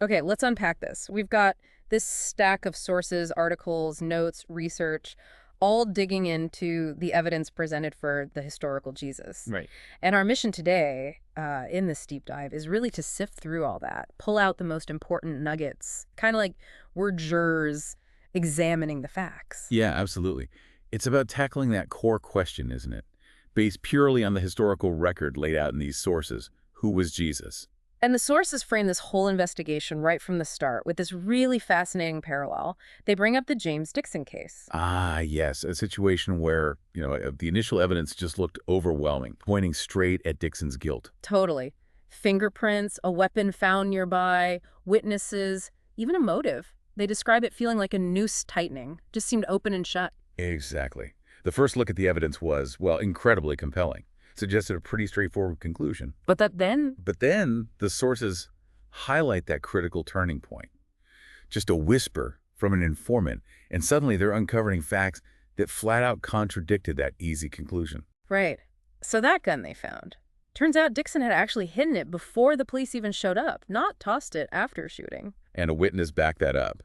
Okay, let's unpack this. We've got this stack of sources, articles, notes, research, all digging into the evidence presented for the historical Jesus. Right. And our mission today, in this deep dive, is really to sift through all that, pull out the most important nuggets, kind of like we're jurors examining the facts. Yeah, absolutely. It's about tackling that core question, isn't it? Based purely on the historical record laid out in these sources. Who was Jesus? And the sources frame this whole investigation right from the start with this really fascinating parallel. They bring up the James Dixon case. Ah, yes, a situation where, the initial evidence just looked overwhelming, pointing straight at Dixon's guilt. Totally. Fingerprints, a weapon found nearby, witnesses, even a motive. They describe it feeling like a noose tightening, just seemed open and shut. Exactly. The first look at the evidence was, well, incredibly compelling. Suggested a pretty straightforward conclusion. But that then, But then the sources highlight that critical turning point. Just a whisper from an informant, and suddenly they're uncovering facts that flat out contradicted that easy conclusion. right. So that gun they found. Turns out Dixon had actually hidden it before the police even showed up, not tossed it after shooting. And a witness backed that up.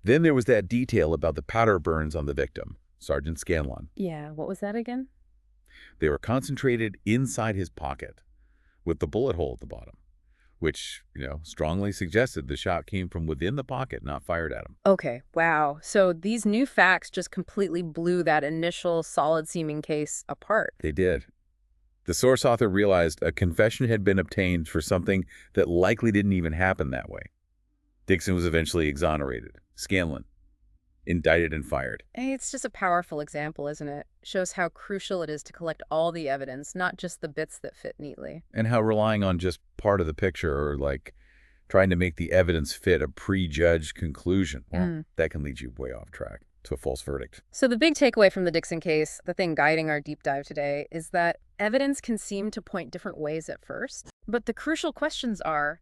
Then there was that detail about the powder burns on the victim, Sergeant Scanlon. Yeah, what was that again? They were concentrated inside his pocket, with the bullet hole at the bottom, which, strongly suggested the shot came from within the pocket, not fired at him. Okay, wow. So these new facts just completely blew that initial solid-seeming case apart. They did. The source author realized a confession had been obtained for something that likely didn't even happen that way. Dixon was eventually exonerated. Scanlon, indicted and fired. Hey, it's just a powerful example, isn't it? Shows how crucial it is to collect all the evidence, not just the bits that fit neatly. And how relying on just part of the picture or trying to make the evidence fit a prejudged conclusion, well, that can lead you way off track to a false verdict. So the big takeaway from the Dixon case, the thing guiding our deep dive today, is that evidence can seem to point different ways at first, but the crucial questions are,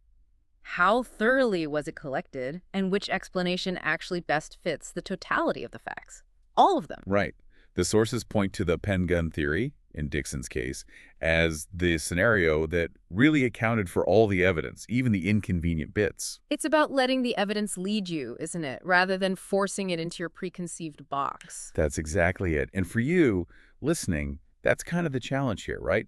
how thoroughly was it collected, and which explanation actually best fits the totality of the facts? All of them. Right. The sources point to the pen gun theory, in Dixon's case, as the scenario that really accounted for all the evidence, even the inconvenient bits. It's about letting the evidence lead you, isn't it, rather than forcing it into your preconceived box. That's exactly it. And for you, listening, that's kind of the challenge here, right?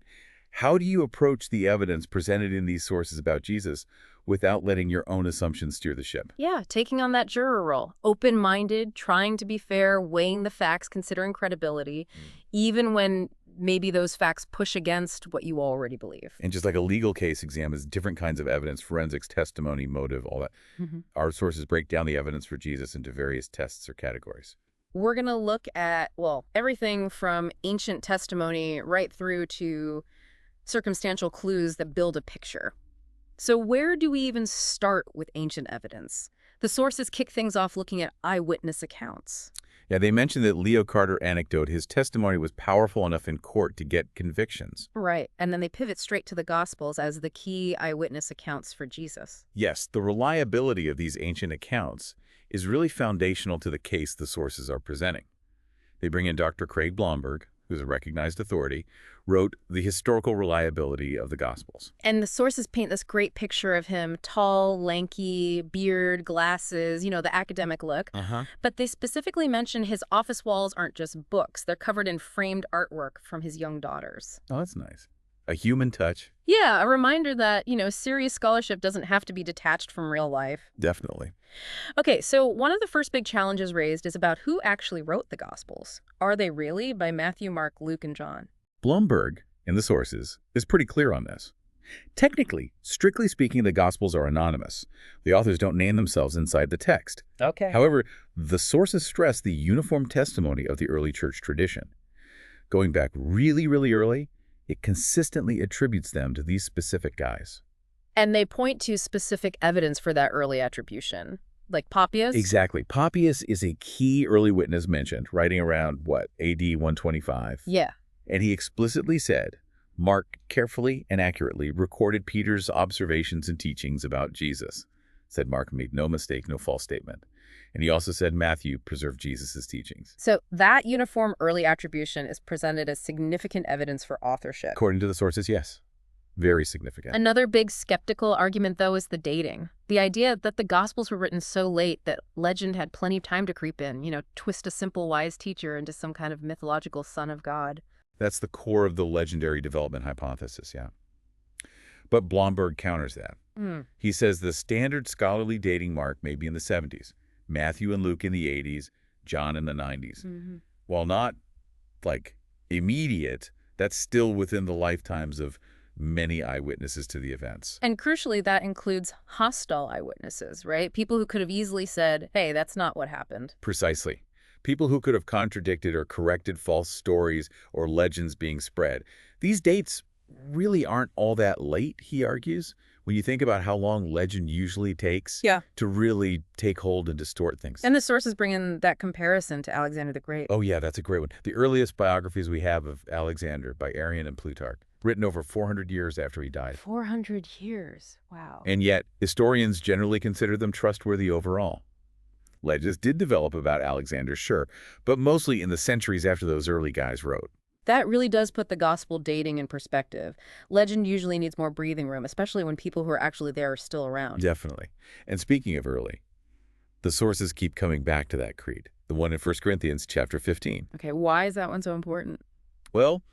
How do you approach the evidence presented in these sources about Jesus without letting your own assumptions steer the ship? Yeah, taking on that juror role. Open-minded, trying to be fair, weighing the facts, considering credibility, even when maybe those facts push against what you already believe. And just like a legal case examines different kinds of evidence, forensics, testimony, motive, all that, our sources break down the evidence for Jesus into various tests or categories. We're going to look at, well, everything from ancient testimony right through to circumstantial clues that build a picture. So where do we even start with ancient evidence? The sources kick things off looking at eyewitness accounts. Yeah, they mentioned that Leo Carter anecdote, his testimony was powerful enough in court to get convictions. Right, and then they pivot straight to the Gospels as the key eyewitness accounts for Jesus. Yes, the reliability of these ancient accounts is really foundational to the case the sources are presenting. They bring in Dr. Craig Blomberg, who's a recognized authority, wrote The Historical Reliability of the Gospels. And the sources paint this great picture of him, tall, lanky, beard, glasses, the academic look. But they specifically mention his office walls aren't just books. They're covered in framed artwork from his young daughters. Oh, that's nice. A human touch. Yeah, a reminder that, serious scholarship doesn't have to be detached from real life. Definitely. Okay, so one of the first big challenges raised is about who actually wrote the Gospels. Are they really by Matthew, Mark, Luke, and John? Blomberg, in the sources, is pretty clear on this. Technically, strictly speaking, the Gospels are anonymous. The authors don't name themselves inside the text. Okay. However, the sources stress the uniform testimony of the early church tradition. Going back really, really early, it consistently attributes them to these specific guys. And they point to specific evidence for that early attribution, like Papias? Exactly. Papias is a key early witness mentioned, writing around, AD 125? Yeah. And he explicitly said, Mark carefully and accurately recorded Peter's observations and teachings about Jesus. Said Mark made no mistake, no false statement. And he also said Matthew preserved Jesus' teachings. So that uniform early attribution is presented as significant evidence for authorship. According to the sources, yes. Very significant. Another big skeptical argument, though, is the dating. The idea that the Gospels were written so late that legend had plenty of time to creep in, twist a simple wise teacher into some kind of mythological son of God. That's the core of the legendary development hypothesis, yeah. But Blomberg counters that. He says the standard scholarly dating mark may be in the 70s, Matthew and Luke in the 80s, John in the 90s. While not, immediate, that's still within the lifetimes of many eyewitnesses to the events. And crucially, that includes hostile eyewitnesses, right? People who could have easily said, hey, that's not what happened. Precisely. People who could have contradicted or corrected false stories or legends being spread. These dates really aren't all that late, he argues, when you think about how long legend usually takes to really take hold and distort things. And the sources bring in that comparison to Alexander the Great. Oh, yeah, that's a great one. The earliest biographies we have of Alexander by Arrian and Plutarch, written over 400 years after he died. 400 years. Wow. And yet, historians generally consider them trustworthy overall. Legends did develop about Alexander, sure, but mostly in the centuries after those early guys wrote. That really does put the gospel dating in perspective. Legend usually needs more breathing room, especially when people who are actually there are still around. Definitely. And speaking of early, the sources keep coming back to that creed, the one in 1 Corinthians chapter 15. Okay, why is that one so important? Well,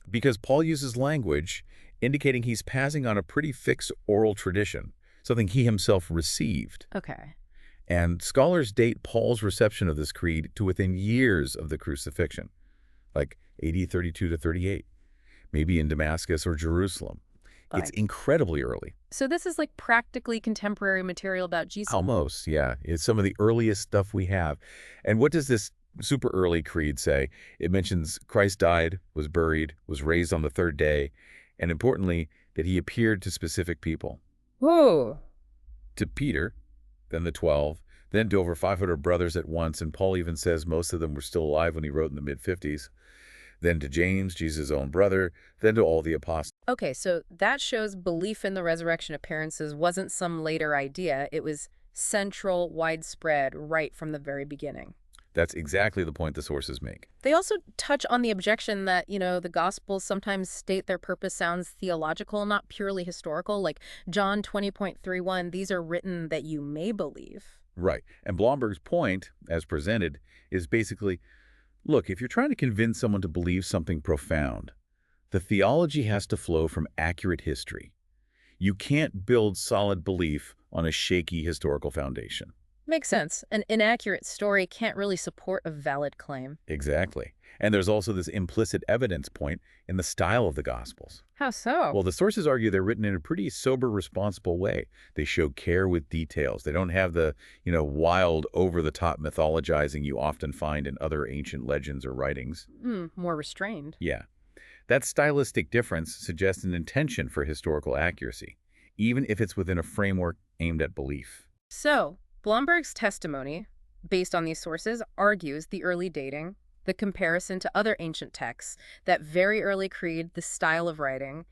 because Paul uses language indicating he's passing on a pretty fixed oral tradition, something he himself received. Okay. And scholars date Paul's reception of this creed to within years of the crucifixion, like AD 32 to 38, maybe in Damascus or Jerusalem. It's incredibly early. So this is like practically contemporary material about Jesus? Almost, yeah. It's some of the earliest stuff we have. And what does this super early creed say? It mentions Christ died, was buried, was raised on the third day, and importantly, that he appeared to specific people. Whoa. To Peter, then the 12, then to over 500 brothers at once, and Paul even says most of them were still alive when he wrote in the mid-50s. Then to James, Jesus' own brother, then to all the apostles. Okay, so that shows belief in the resurrection appearances wasn't some later idea. It was central, widespread, right from the very beginning. That's exactly the point the sources make. They also touch on the objection that, the Gospels sometimes state their purpose sounds theological, not purely historical. Like John 20.31, these are written that you may believe. Right. And Blomberg's point, as presented, is basically, look, if you're trying to convince someone to believe something profound, the theology has to flow from accurate history. You can't build solid belief on a shaky historical foundation. Makes sense. An inaccurate story can't really support a valid claim. Exactly. And there's also this implicit evidence point in the style of the Gospels. How so? Well, the sources argue they're written in a pretty sober, responsible way. They show care with details. They don't have the, wild, over-the-top mythologizing you often find in other ancient legends or writings. More restrained. Yeah. That stylistic difference suggests an intention for historical accuracy, even if it's within a framework aimed at belief. So, Blomberg's testimony, based on these sources, argues the early dating, the comparison to other ancient texts, that very early creed, the style of writing.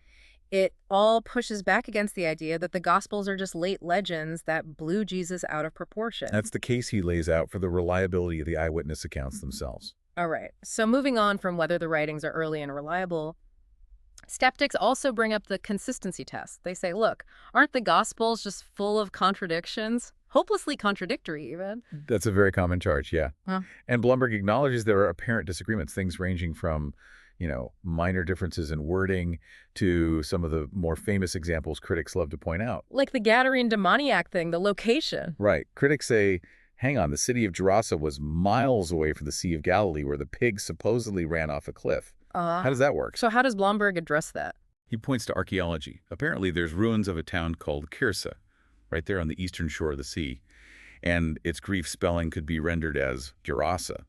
It all pushes back against the idea that the Gospels are just late legends that blew Jesus out of proportion. That's the case he lays out for the reliability of the eyewitness accounts themselves. All right. So moving on from whether the writings are early and reliable, skeptics also bring up the consistency test. They say, look, aren't the Gospels just full of contradictions? Hopelessly contradictory, even. That's a very common charge, yeah. And Blomberg acknowledges there are apparent disagreements, things ranging from, minor differences in wording to some of the more famous examples critics love to point out. Like the Gadarene demoniac thing, the location. Right. Critics say, hang on, the city of Gerasa was miles away from the Sea of Galilee where the pigs supposedly ran off a cliff. How does that work? So how does Blomberg address that? He points to archaeology. Apparently there's ruins of a town called Kyrsa, right there on the eastern shore of the sea, and its Greek spelling could be rendered as Gerasa,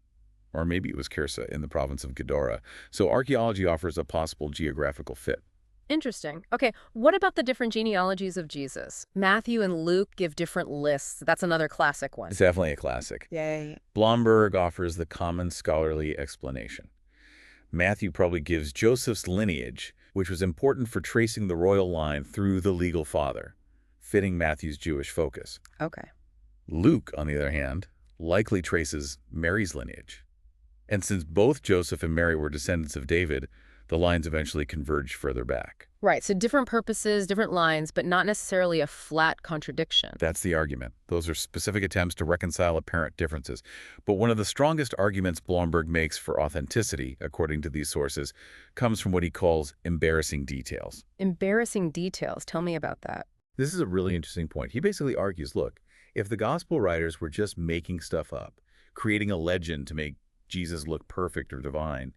or maybe it was Kyrsa in the province of Gedora. So archaeology offers a possible geographical fit. Interesting. Okay, what about the different genealogies of Jesus? Matthew and Luke give different lists. That's another classic one. It's definitely a classic. Yay. Blomberg offers the common scholarly explanation. Matthew probably gives Joseph's lineage, which was important for tracing the royal line through the legal father, fitting Matthew's Jewish focus. Okay. Luke, on the other hand, likely traces Mary's lineage. And since both Joseph and Mary were descendants of David, The lines eventually converged further back. Right, so different purposes, different lines, but not necessarily a flat contradiction. That's the argument. Those are specific attempts to reconcile apparent differences. But one of the strongest arguments Blomberg makes for authenticity, according to these sources, comes from what he calls embarrassing details. Embarrassing details. Tell me about that. This is a really interesting point. He basically argues, look, if the gospel writers were just making stuff up, creating a legend to make Jesus look perfect or divine,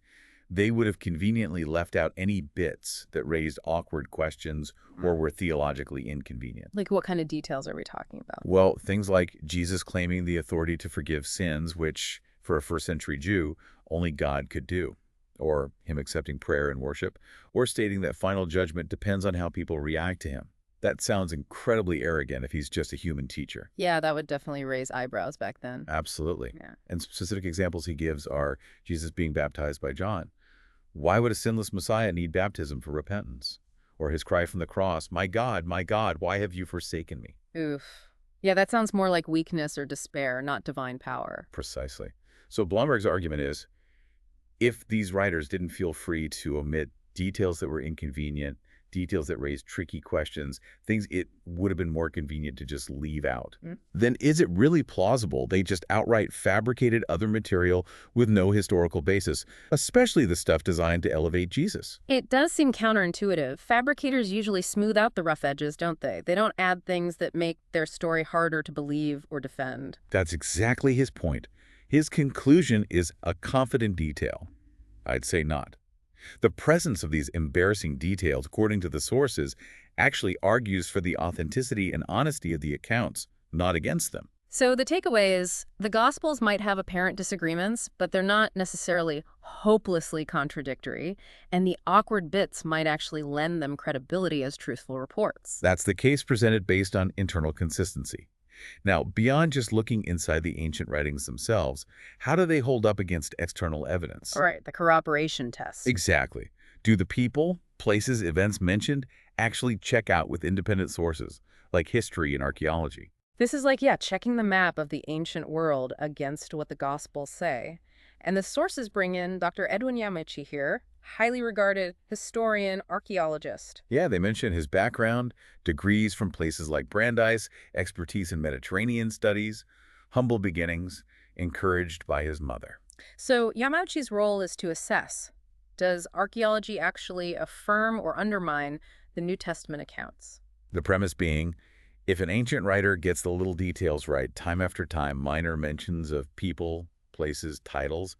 they would have conveniently left out any bits that raised awkward questions or were theologically inconvenient. Like, what kind of details are we talking about? Well, things like Jesus claiming the authority to forgive sins, which, for a first-century Jew, only God could do, or him accepting prayer and worship, or stating that final judgment depends on how people react to him. That sounds incredibly arrogant if he's just a human teacher. Yeah, that would definitely raise eyebrows back then. Absolutely. Yeah. And specific examples he gives are Jesus being baptized by John. Why would a sinless Messiah need baptism for repentance? Or his cry from the cross, my God, why have you forsaken me?" Oof. Yeah, that sounds more like weakness or despair, not divine power. Precisely. So Blomberg's argument is, if these writers didn't feel free to omit details that were inconvenient, details that raised tricky questions, things it would have been more convenient to just leave out, then is it really plausible they just outright fabricated other material with no historical basis, especially the stuff designed to elevate Jesus? It does seem counterintuitive. Fabricators usually smooth out the rough edges, don't they? They don't add things that make their story harder to believe or defend. That's exactly his point. His conclusion is a confident detail. I'd say not. The presence of these embarrassing details, according to the sources, actually argues for the authenticity and honesty of the accounts, not against them. So the takeaway is the Gospels might have apparent disagreements, but they're not necessarily hopelessly contradictory, and the awkward bits might actually lend them credibility as truthful reports. That's the case presented based on internal consistency. Now, beyond just looking inside the ancient writings themselves, how do they hold up against external evidence? All right, the corroboration test. Exactly. Do the people, places, events mentioned actually check out with independent sources, like history and archaeology? This is like, checking the map of the ancient world against what the Gospels say. And the sources bring in Dr. Edwin Yamauchi here, highly regarded historian, archaeologist. Yeah, they mention his background, degrees from places like Brandeis, expertise in Mediterranean studies, humble beginnings, encouraged by his mother. So Yamauchi's role is to assess, does archaeology actually affirm or undermine the New Testament accounts? The premise being, if an ancient writer gets the little details right time after time, minor mentions of people, places, titles,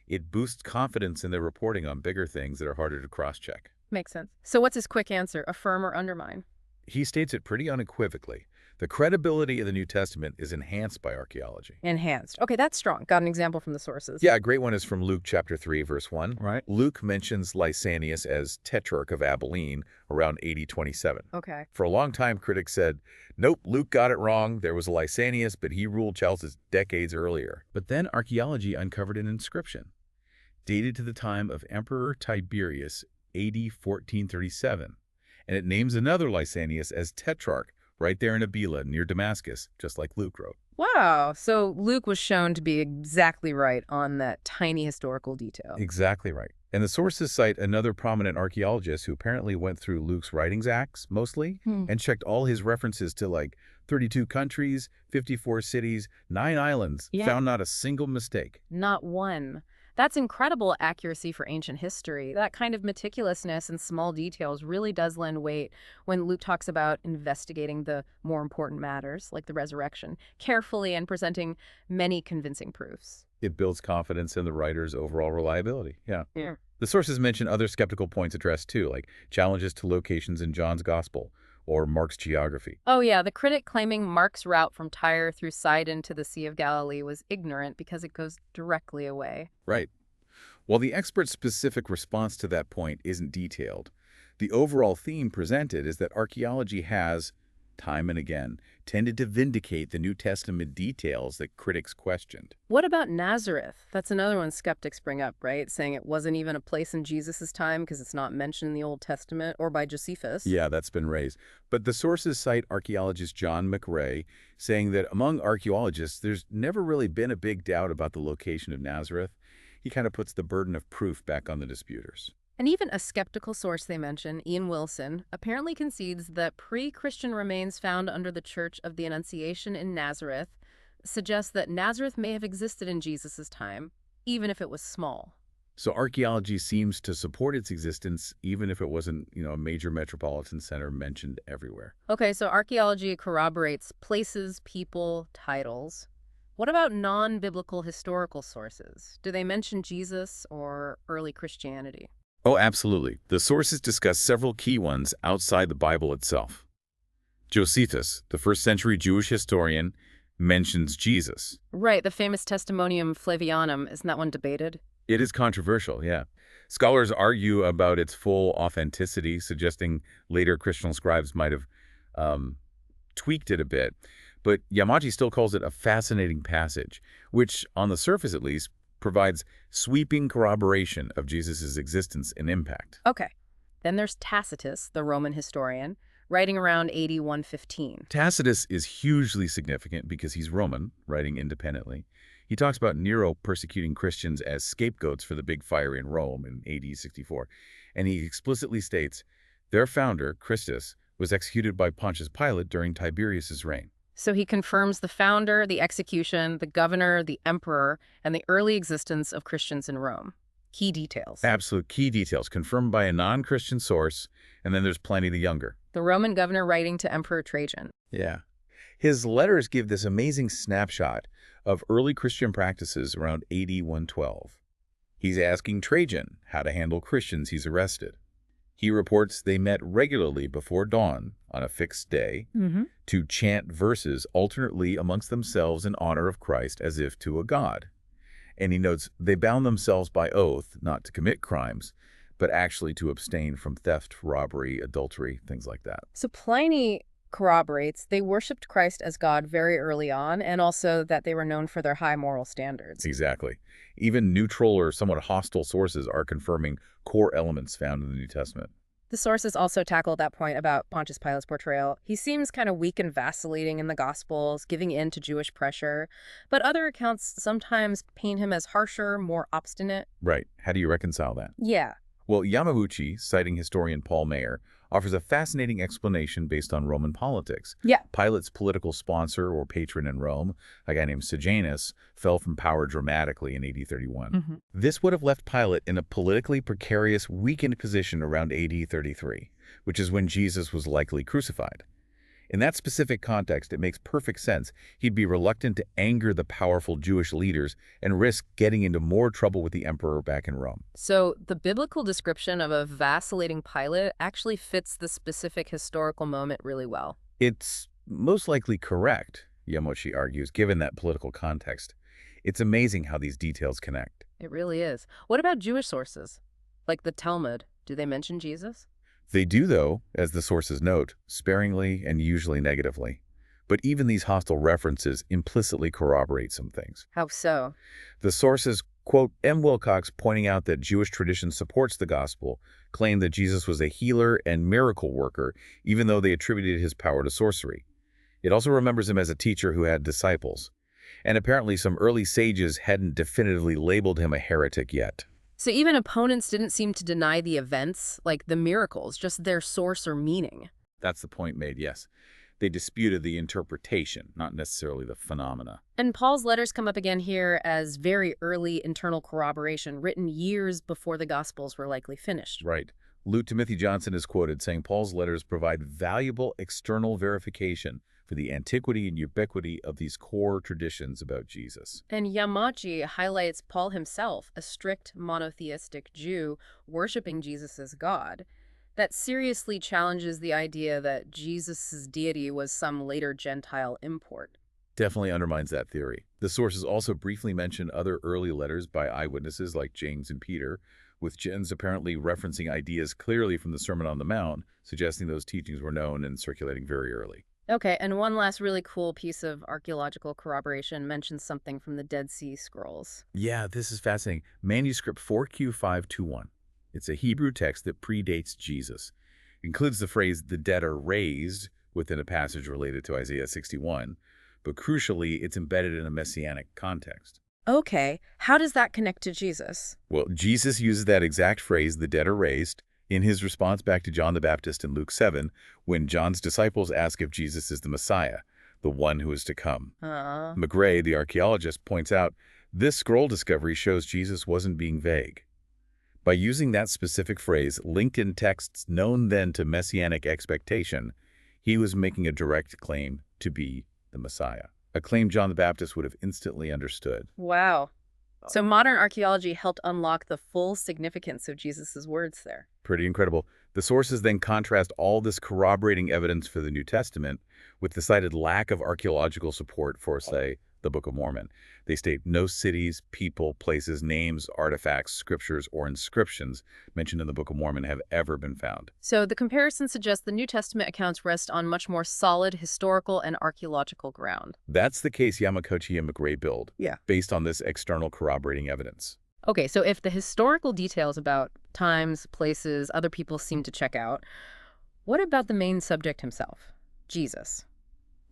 it boosts confidence in their reporting on bigger things that are harder to cross-check. Makes sense. So what's his quick answer? Affirm or undermine? He states it pretty unequivocally. The credibility of the New Testament is enhanced by archaeology. Enhanced. Okay, that's strong. Got an example from the sources. Yeah, a great one is from Luke chapter 3, verse 1. Right. Luke mentions Lysanias as tetrarch of Abilene around AD 27. Okay. For a long time, critics said, nope, Luke got it wrong. There was a Lysanias, but he ruled Chalcis decades earlier. But then archaeology uncovered an inscription dated to the time of Emperor Tiberius, AD 1437, and it names another Lysanias as tetrarch right there in Abila near Damascus, just like Luke wrote. Wow. So Luke was shown to be exactly right on that tiny historical detail. Exactly right. And the sources cite another prominent archaeologist who apparently went through Luke's writings acts, mostly, and checked all his references to like 32 countries, 54 cities, 9 islands, found not a single mistake. Not one. That's incredible accuracy for ancient history. That kind of meticulousness and small details really does lend weight when Luke talks about investigating the more important matters, like the resurrection, carefully and presenting many convincing proofs. It builds confidence in the writer's overall reliability. Yeah. Yeah. The sources mention other skeptical points addressed too, like challenges to locations in John's Gospel or Mark's geography. Oh yeah, the critic claiming Mark's route from Tyre through Sidon to the Sea of Galilee was ignorant because it goes directly away. Right. While the expert's specific response to that point isn't detailed, the overall theme presented is that archaeology has, time and again, tended to vindicate the New Testament details that critics questioned. What about Nazareth? That's another one skeptics bring up, right? Saying it wasn't even a place in Jesus' time because it's not mentioned in the Old Testament or by Josephus. Yeah, that's been raised. But the sources cite archaeologist John McRae, saying that among archaeologists, there's never really been a big doubt about the location of Nazareth. He kind of puts the burden of proof back on the disputers. And even a skeptical source they mention, Ian Wilson, apparently concedes that pre-Christian remains found under the Church of the Annunciation in Nazareth suggest that Nazareth may have existed in Jesus' time, even if it was small. So archaeology seems to support its existence even if it wasn't, a major metropolitan center mentioned everywhere. Okay, so archaeology corroborates places, people, titles. What about non-biblical historical sources? Do they mention Jesus or early Christianity? Oh, absolutely. The sources discuss several key ones outside the Bible itself. Josephus, the first-century Jewish historian, mentions Jesus. Right, the famous Testimonium Flavianum, isn't that one debated? It is controversial, yeah. Scholars argue about its full authenticity, suggesting later Christian scribes might have tweaked it a bit. But Yamaji still calls it a fascinating passage, which, on the surface at least, provides sweeping corroboration of Jesus' existence and impact. Okay. Then there's Tacitus, the Roman historian, writing around AD 115. Tacitus is hugely significant because he's Roman, writing independently. He talks about Nero persecuting Christians as scapegoats for the big fire in Rome in AD 64, and he explicitly states, their founder, Christus, was executed by Pontius Pilate during Tiberius's reign. So he confirms the founder, the execution, the governor, the emperor, and the early existence of Christians in Rome. Key details. Absolute key details, confirmed by a non-Christian source, and then there's Pliny the Younger. The Roman governor writing to Emperor Trajan. Yeah. His letters give this amazing snapshot of early Christian practices around AD 112. He's asking Trajan how to handle Christians he's arrested. He reports they met regularly before dawn on a fixed day to chant verses alternately amongst themselves in honor of Christ as if to a god. And he notes they bound themselves by oath not to commit crimes, but actually to abstain from theft, robbery, adultery, things like that. So Pliny corroborates they worshipped Christ as God very early on, and also that they were known for their high moral standards. Exactly. Even neutral or somewhat hostile sources are confirming core elements found in the New Testament. The sources also tackle that point about Pontius Pilate's portrayal. He seems kind of weak and vacillating in the Gospels, giving in to Jewish pressure, but other accounts sometimes paint him as harsher, more obstinate. Right. How do you reconcile that? Yeah. Well, Yamauchi, citing historian Paul Mayer, offers a fascinating explanation based on Roman politics. Yeah. Pilate's political sponsor or patron in Rome, a guy named Sejanus, fell from power dramatically in AD 31. This would have left Pilate in a politically precarious, weakened position around AD 33, which is when Jesus was likely crucified. In that specific context, it makes perfect sense he'd be reluctant to anger the powerful Jewish leaders and risk getting into more trouble with the emperor back in Rome. So the biblical description of a vacillating Pilate actually fits the specific historical moment really well. It's most likely correct, Yamauchi argues, given that political context. It's amazing how these details connect. It really is. What about Jewish sources? Like the Talmud, do they mention Jesus? They do, though, as the sources note, sparingly and usually negatively. But even these hostile references implicitly corroborate some things. How so? The sources, quote, M. Wilcox, pointing out that Jewish tradition supports the gospel, claim that Jesus was a healer and miracle worker, even though they attributed his power to sorcery. It also remembers him as a teacher who had disciples. And apparently some early sages hadn't definitively labeled him a heretic yet. So even opponents didn't seem to deny the events, like the miracles, just their source or meaning. That's the point made, yes. They disputed the interpretation, not necessarily the phenomena. And Paul's letters come up again here as very early internal corroboration, written years before the Gospels were likely finished. Right. Lou Timothy Johnson is quoted saying Paul's letters provide valuable external verification for the antiquity and ubiquity of these core traditions about Jesus. And Yamaji highlights Paul himself, a strict monotheistic Jew, worshiping Jesus as God. That seriously challenges the idea that Jesus' deity was some later Gentile import. Definitely undermines that theory. The sources also briefly mention other early letters by eyewitnesses like James and Peter, with James apparently referencing ideas clearly from the Sermon on the Mount, suggesting those teachings were known and circulating very early. Okay, and one last really cool piece of archaeological corroboration mentions something from the Dead Sea Scrolls. Yeah, this is fascinating. Manuscript 4Q521. It's a Hebrew text that predates Jesus. It includes the phrase, the dead are raised, within a passage related to Isaiah 61, but crucially, it's embedded in a messianic context. Okay, how does that connect to Jesus? Well, Jesus uses that exact phrase, the dead are raised, in his response back to John the Baptist in Luke 7, when John's disciples ask if Jesus is the Messiah, the one who is to come. Uh, McGray, the archaeologist, points out this scroll discovery shows Jesus wasn't being vague. By using that specific phrase, linked in texts known then to messianic expectation, he was making a direct claim to be the Messiah, a claim John the Baptist would have instantly understood. wow. So modern archaeology helped unlock the full significance of Jesus' words there. Pretty incredible. The sources then contrast all this corroborating evidence for the New Testament with the cited lack of archaeological support for, say, the Book of Mormon. They state no cities, people, places, names, artifacts, scriptures, or inscriptions mentioned in the Book of Mormon have ever been found. So the comparison suggests the New Testament accounts rest on much more solid historical and archaeological ground. That's the case Yamakochi and McGray build, Yeah. based on this external corroborating evidence. Okay, so if the historical details about times, places, other people seem to check out, what about the main subject himself, Jesus?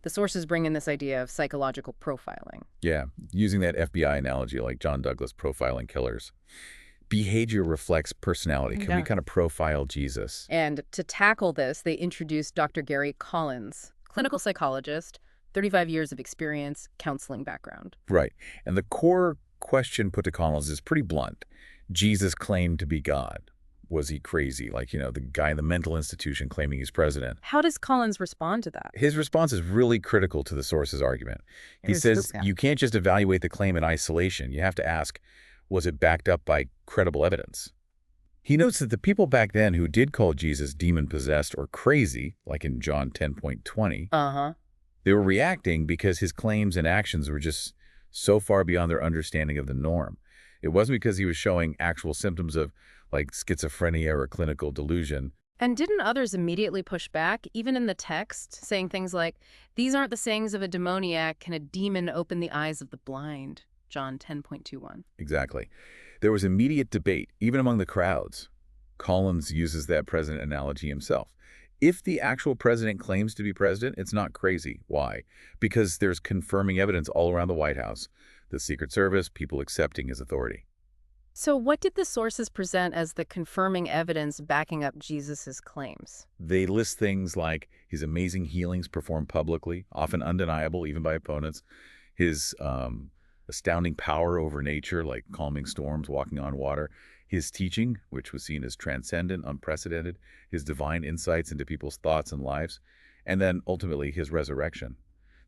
The sources bring in this idea of psychological profiling. Yeah, using that FBI analogy like John Douglas profiling killers. Behavior reflects personality. Can we Yeah. kind of profile Jesus? And to tackle this, they introduced Dr. Gary Collins, clinical psychologist, 35 years of experience, counseling background. Right. And the core question put to Collins is pretty blunt. Jesus claimed to be God. Was he crazy? Like, the guy in the mental institution claiming he's president. How does Collins respond to that? His response is really critical to the source's argument. He Here's says the- you can't just evaluate the claim in isolation. You have to ask, was it backed up by credible evidence? He notes that the people back then who did call Jesus demon-possessed or crazy, like in John 10:20, Uh-huh. they were reacting because his claims and actions were just so far beyond their understanding of the norm. It wasn't because he was showing actual symptoms of, like, schizophrenia or clinical delusion. And didn't others immediately push back, even in the text, saying things like, these aren't the sayings of a demoniac, can a demon open the eyes of the blind? John 10:21. Exactly. There was immediate debate, even among the crowds. Collins uses that president analogy himself. If the actual president claims to be president, it's not crazy. Why? Because there's confirming evidence all around the White House, the Secret Service, people accepting his authority. So what did the sources present as the confirming evidence backing up Jesus's claims? They list things like his amazing healings performed publicly, often undeniable even by opponents, his astounding power over nature, like calming storms, walking on water, his teaching, which was seen as transcendent, unprecedented, his divine insights into people's thoughts and lives, and then ultimately his resurrection.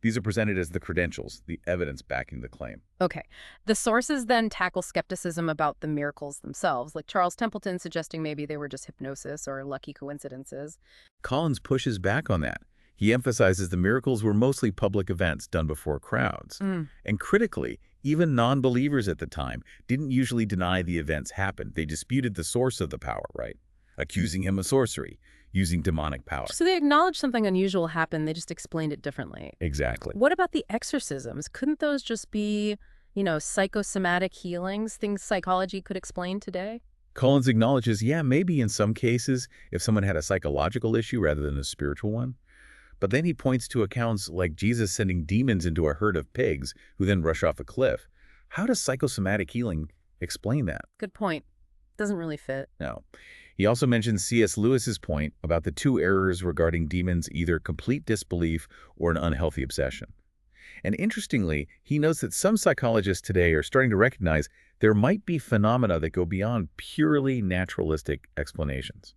These are presented as the credentials, the evidence backing the claim. Okay. The sources then tackle skepticism about the miracles themselves, like Charles Templeton suggesting maybe they were just hypnosis or lucky coincidences. Collins pushes back on that. He emphasizes the miracles were mostly public events done before crowds. And critically, even non-believers at the time didn't usually deny the events happened. They disputed the source of the power, right? Accusing him of sorcery, using demonic power. So they acknowledged something unusual happened, they just explained it differently. Exactly. What about the exorcisms? Couldn't those just be, psychosomatic healings, things psychology could explain today? Collins acknowledges, yeah, maybe in some cases, if someone had a psychological issue rather than a spiritual one. But then he points to accounts like Jesus sending demons into a herd of pigs who then rush off a cliff. How does psychosomatic healing explain that? Good point. Doesn't really fit. No. He also mentions C.S. Lewis's point about the two errors regarding demons, either complete disbelief or an unhealthy obsession. And interestingly, he notes that some psychologists today are starting to recognize there might be phenomena that go beyond purely naturalistic explanations.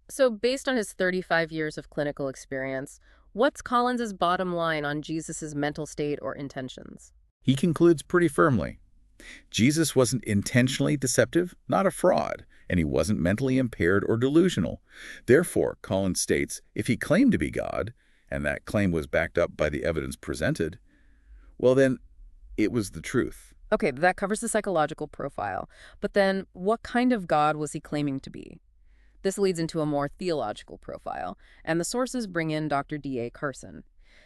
So based on his 35 years of clinical experience, what's Collins's bottom line on Jesus's mental state or intentions? He concludes pretty firmly. Jesus wasn't intentionally deceptive, not a fraud, and he wasn't mentally impaired or delusional. Therefore, Collins states, if he claimed to be God, and that claim was backed up by the evidence presented, well then, it was the truth. Okay, that covers the psychological profile. But then, what kind of God was he claiming to be? This leads into a more theological profile, and the sources bring in Dr. D.A. Carson.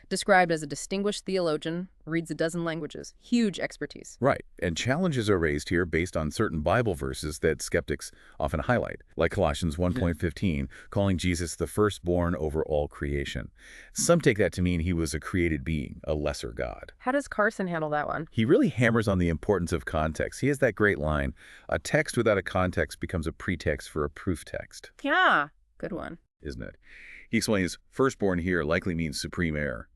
Described as a distinguished theologian, reads a dozen languages, huge expertise. Right, and challenges are raised here based on certain Bible verses that skeptics often highlight, like Colossians 1:15, calling Jesus the firstborn over all creation. Some take that to mean he was a created being, a lesser God. How does Carson handle that one? He really hammers on the importance of context. He has that great line, a text without a context becomes a pretext for a proof text. Yeah, good one. Isn't it? He explains, firstborn here likely means supreme heir,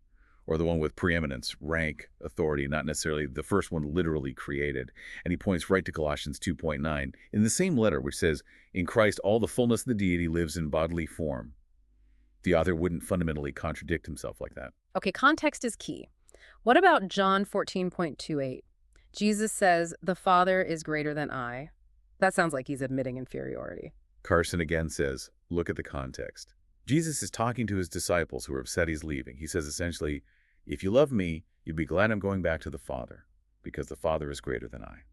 or the one with preeminence, rank, authority, not necessarily the first one literally created. And he points right to Colossians 2:9 in the same letter, which says, in Christ all the fullness of the deity lives in bodily form. The author wouldn't fundamentally contradict himself like that. Okay, context is key. What about John 14:28? Jesus says, the Father is greater than I. That sounds like he's admitting inferiority. Carson again says, look at the context. Jesus is talking to his disciples who are upset he's leaving. He says essentially, if you love me, you'd be glad I'm going back to the Father, because the Father is greater than I.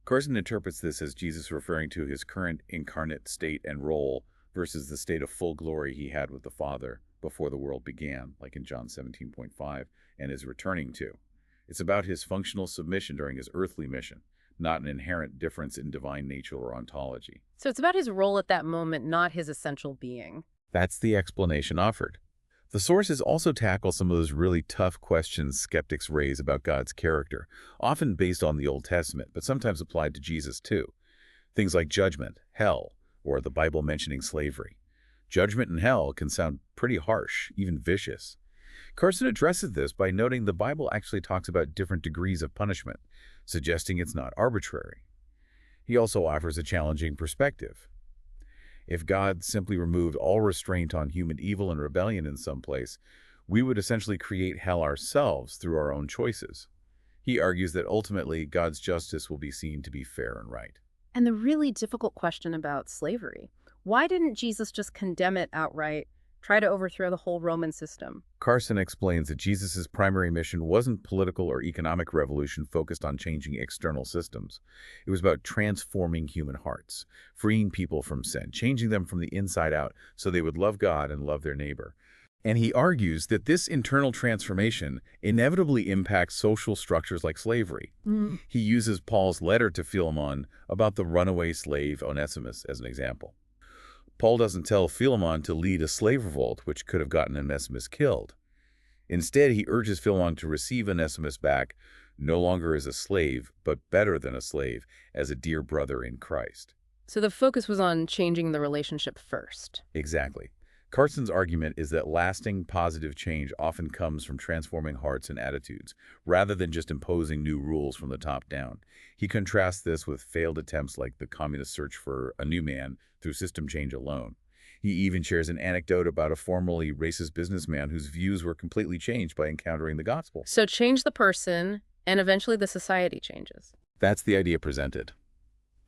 Carson interprets this as Jesus referring to his current incarnate state and role versus the state of full glory he had with the Father before the world began, like in John 17:5, and is returning to. It's about his functional submission during his earthly mission, not an inherent difference in divine nature or ontology. So it's about his role at that moment, not his essential being. That's the explanation offered. The sources also tackle some of those really tough questions skeptics raise about God's character, often based on the Old Testament, but sometimes applied to Jesus too. Things like judgment, hell, or the Bible mentioning slavery. Judgment and hell can sound pretty harsh, even vicious. Carson addresses this by noting the Bible actually talks about different degrees of punishment, suggesting it's not arbitrary. He also offers a challenging perspective. If God simply removed all restraint on human evil and rebellion in some place, we would essentially create hell ourselves through our own choices. He argues that ultimately God's justice will be seen to be fair and right. And the really difficult question about slavery. Why didn't Jesus just condemn it outright, try to overthrow the whole Roman system? Carson explains that Jesus' primary mission wasn't political or economic revolution focused on changing external systems. It was about transforming human hearts, freeing people from sin, changing them from the inside out so they would love God and love their neighbor. And he argues that this internal transformation inevitably impacts social structures like slavery. He uses Paul's letter to Philemon about the runaway slave Onesimus as an example. Paul doesn't tell Philemon to lead a slave revolt, which could have gotten Onesimus killed. Instead, he urges Philemon to receive Onesimus back, no longer as a slave, but better than a slave, as a dear brother in Christ. So the focus was on changing the relationship first. Exactly. Carson's argument is that lasting positive change often comes from transforming hearts and attitudes, rather than just imposing new rules from the top down. He contrasts this with failed attempts like the communist search for a new man through system change alone. He even shares an anecdote about a formerly racist businessman whose views were completely changed by encountering the gospel. So change the person, and eventually the society changes. That's the idea presented.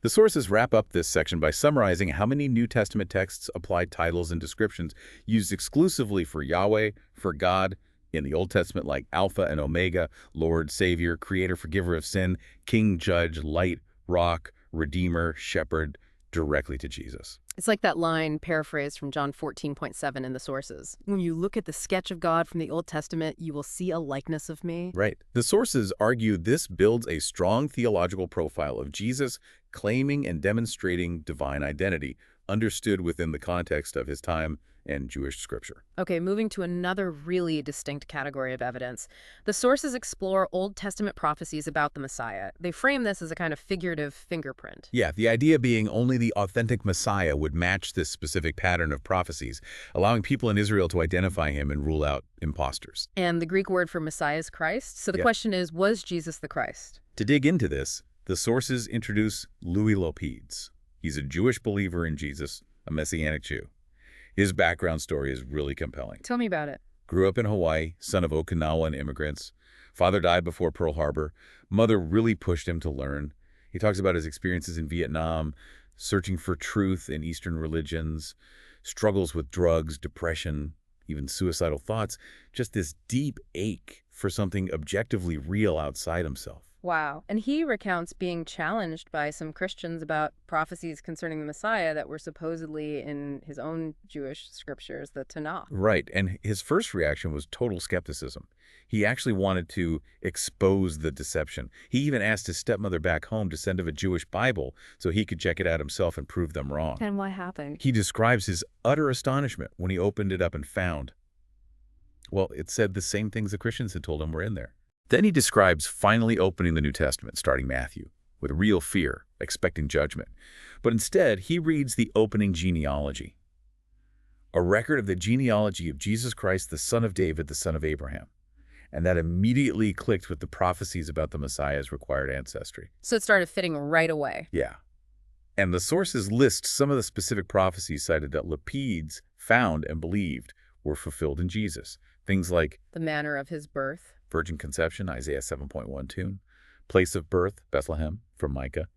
The sources wrap up this section by summarizing how many New Testament texts apply titles and descriptions used exclusively for Yahweh, for God, in the Old Testament like Alpha and Omega, Lord, Savior, Creator, Forgiver of Sin, King, Judge, Light, Rock, Redeemer, Shepherd, directly to Jesus. It's like that line paraphrased from John 14:7 in the sources. When you look at the sketch of God from the Old Testament, you will see a likeness of me. Right. The sources argue this builds a strong theological profile of Jesus, claiming and demonstrating divine identity, understood within the context of his time and Jewish scripture. Okay, moving to another really distinct category of evidence. The sources explore Old Testament prophecies about the Messiah. They frame this as a kind of figurative fingerprint. Yeah, the idea being only the authentic Messiah would match this specific pattern of prophecies, allowing people in Israel to identify him and rule out imposters. And the Greek word for Messiah is Christ. So the question is, was Jesus the Christ? To dig into this, the sources introduce Louis Lopides. He's a Jewish believer in Jesus, a Messianic Jew. His background story is really compelling. Tell me about it. Grew up in Hawaii, son of Okinawan immigrants. Father died before Pearl Harbor. Mother really pushed him to learn. He talks about his experiences in Vietnam, searching for truth in Eastern religions, struggles with drugs, depression, even suicidal thoughts, just this deep ache for something objectively real outside himself. Wow. And he recounts being challenged by some Christians about prophecies concerning the Messiah that were supposedly in his own Jewish scriptures, the Tanakh. Right, and his first reaction was total skepticism. He actually wanted to expose the deception. He even asked his stepmother back home to send him a Jewish Bible so he could check it out himself and prove them wrong. And what happened? He describes his utter astonishment when he opened it up and found, well, it said the same things the Christians had told him were in there. Then he describes finally opening the New Testament, starting Matthew, with real fear, expecting judgment. But instead, he reads the opening genealogy, a record of the genealogy of Jesus Christ, the son of David, the son of Abraham. And that immediately clicked with the prophecies about the Messiah's required ancestry. So it started fitting right away. Yeah. And the sources list some of the specific prophecies cited that Lapides found and believed were fulfilled in Jesus. Things like The manner of his birth. virgin conception, Isaiah 7.12, place of birth, Bethlehem, from Micah,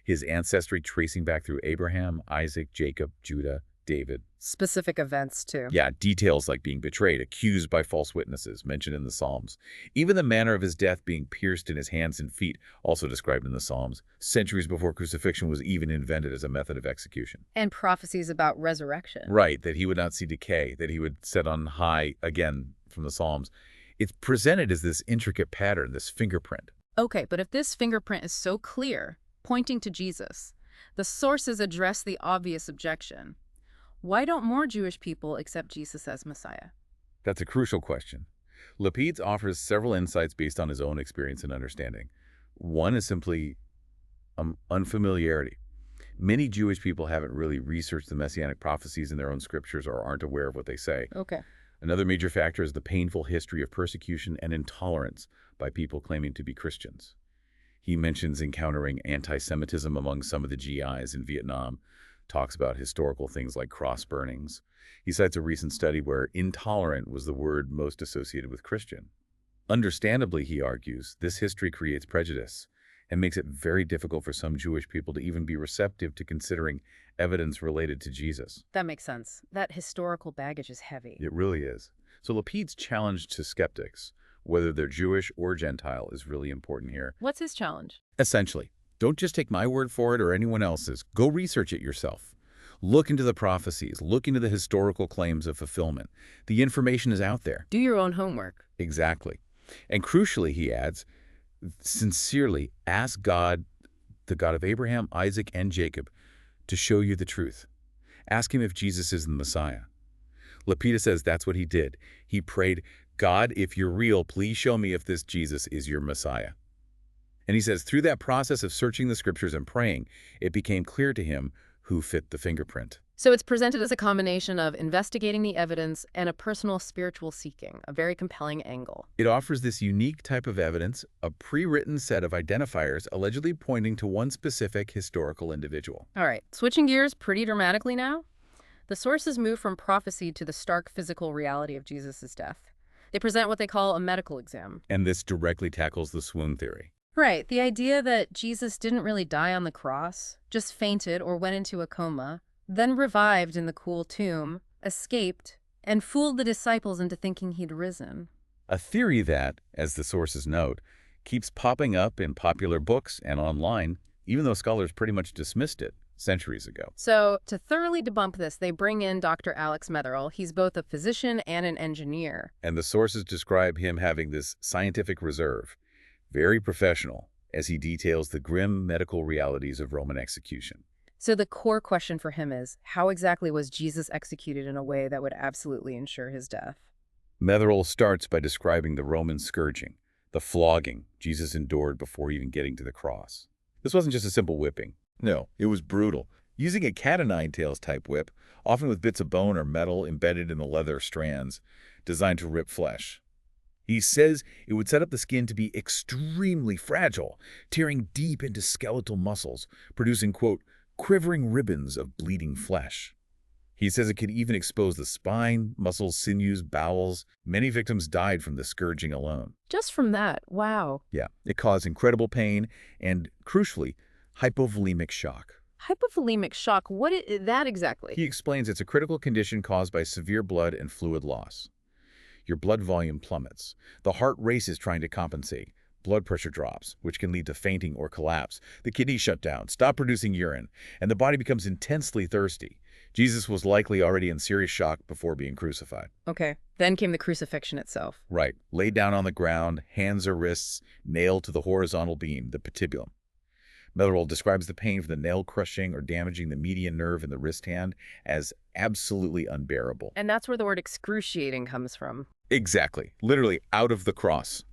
his ancestry tracing back through Abraham, Isaac, Jacob, Judah, David. Specific events, too. Yeah, details like being betrayed, accused by false witnesses, mentioned in the Psalms. Even the manner of his death being pierced in his hands and feet, also described in the Psalms. Centuries before crucifixion was even invented as a method of execution. And prophecies about resurrection. Right, that he would not see decay, that he would set on high, again, from the Psalms. It's presented as this intricate pattern, this fingerprint. Okay, but if this fingerprint is so clear, pointing to Jesus, the sources address the obvious objection. Why don't more Jewish people accept Jesus as Messiah? That's a crucial question. Lapides offers several insights based on his own experience and understanding. One is simply unfamiliarity. Many Jewish people haven't really researched the messianic prophecies in their own scriptures or aren't aware of what they say. Okay. Another major factor is the painful history of persecution and intolerance by people claiming to be Christians. He mentions encountering anti-Semitism among some of the GIs in Vietnam, talks about historical things like cross burnings. He cites a recent study where intolerant was the word most associated with Christian. Understandably, he argues, this history creates prejudice and makes it very difficult for some Jewish people to even be receptive to considering evidence related to Jesus. That makes sense. That historical baggage is heavy. It really is. So Lapide's challenge to skeptics, whether they're Jewish or Gentile, is really important here. What's his challenge? Essentially, don't just take my word for it or anyone else's. Go research it yourself. Look into the prophecies. Look into the historical claims of fulfillment. The information is out there. Do your own homework. Exactly. And crucially, he adds, sincerely ask God, the God of Abraham, Isaac, and Jacob, to show you the truth. Ask him if Jesus is the Messiah. Lapide says that's what he did. He prayed, God, if you're real, please show me if this Jesus is your Messiah. And he says through that process of searching the scriptures and praying, it became clear to him who fit the fingerprint. So it's presented as a combination of investigating the evidence and a personal spiritual seeking, a very compelling angle. It offers this unique type of evidence, a pre-written set of identifiers allegedly pointing to one specific historical individual. All right, switching gears pretty dramatically now. The sources move from prophecy to the stark physical reality of Jesus' death. They present what they call a medical exam. And this directly tackles the swoon theory. Right, the idea that Jesus didn't really die on the cross, just fainted or went into a coma, then revived in the cool tomb, escaped, and fooled the disciples into thinking he'd risen. A theory that, as the sources note, keeps popping up in popular books and online, even though scholars pretty much dismissed it centuries ago. So, to thoroughly debunk this, they bring in Dr. Alex Metherell. He's both a physician and an engineer. And the sources describe him having this scientific reserve, very professional, as he details the grim medical realities of Roman execution. So the core question for him is, how exactly was Jesus executed in a way that would absolutely ensure his death? Metherell starts by describing the Roman scourging, the flogging Jesus endured before even getting to the cross. This wasn't just a simple whipping. No, it was brutal, using a cat-o'-nine-tails type whip, often with bits of bone or metal embedded in the leather strands, designed to rip flesh. He says it would set up the skin to be extremely fragile, tearing deep into skeletal muscles, producing, quote, quivering ribbons of bleeding flesh. He says it could even expose the spine, muscles, sinews, bowels. Many victims died from the scourging alone. Just from that, wow. Yeah, it caused incredible pain and, crucially, hypovolemic shock. Hypovolemic shock, what is that exactly? He explains it's a critical condition caused by severe blood and fluid loss. Your blood volume plummets. The heart races trying to compensate, blood pressure drops, which can lead to fainting or collapse. The kidneys shut down, stop producing urine, and the body becomes intensely thirsty. Jesus was likely already in serious shock before being crucified. Okay. Then came the crucifixion itself. Right, laid down on the ground, hands or wrists nailed to the horizontal beam, the patibulum. Metherell describes the pain from the nail crushing or damaging the median nerve in the wrist hand as absolutely unbearable. And that's where the word excruciating comes from. Exactly, literally out of the cross.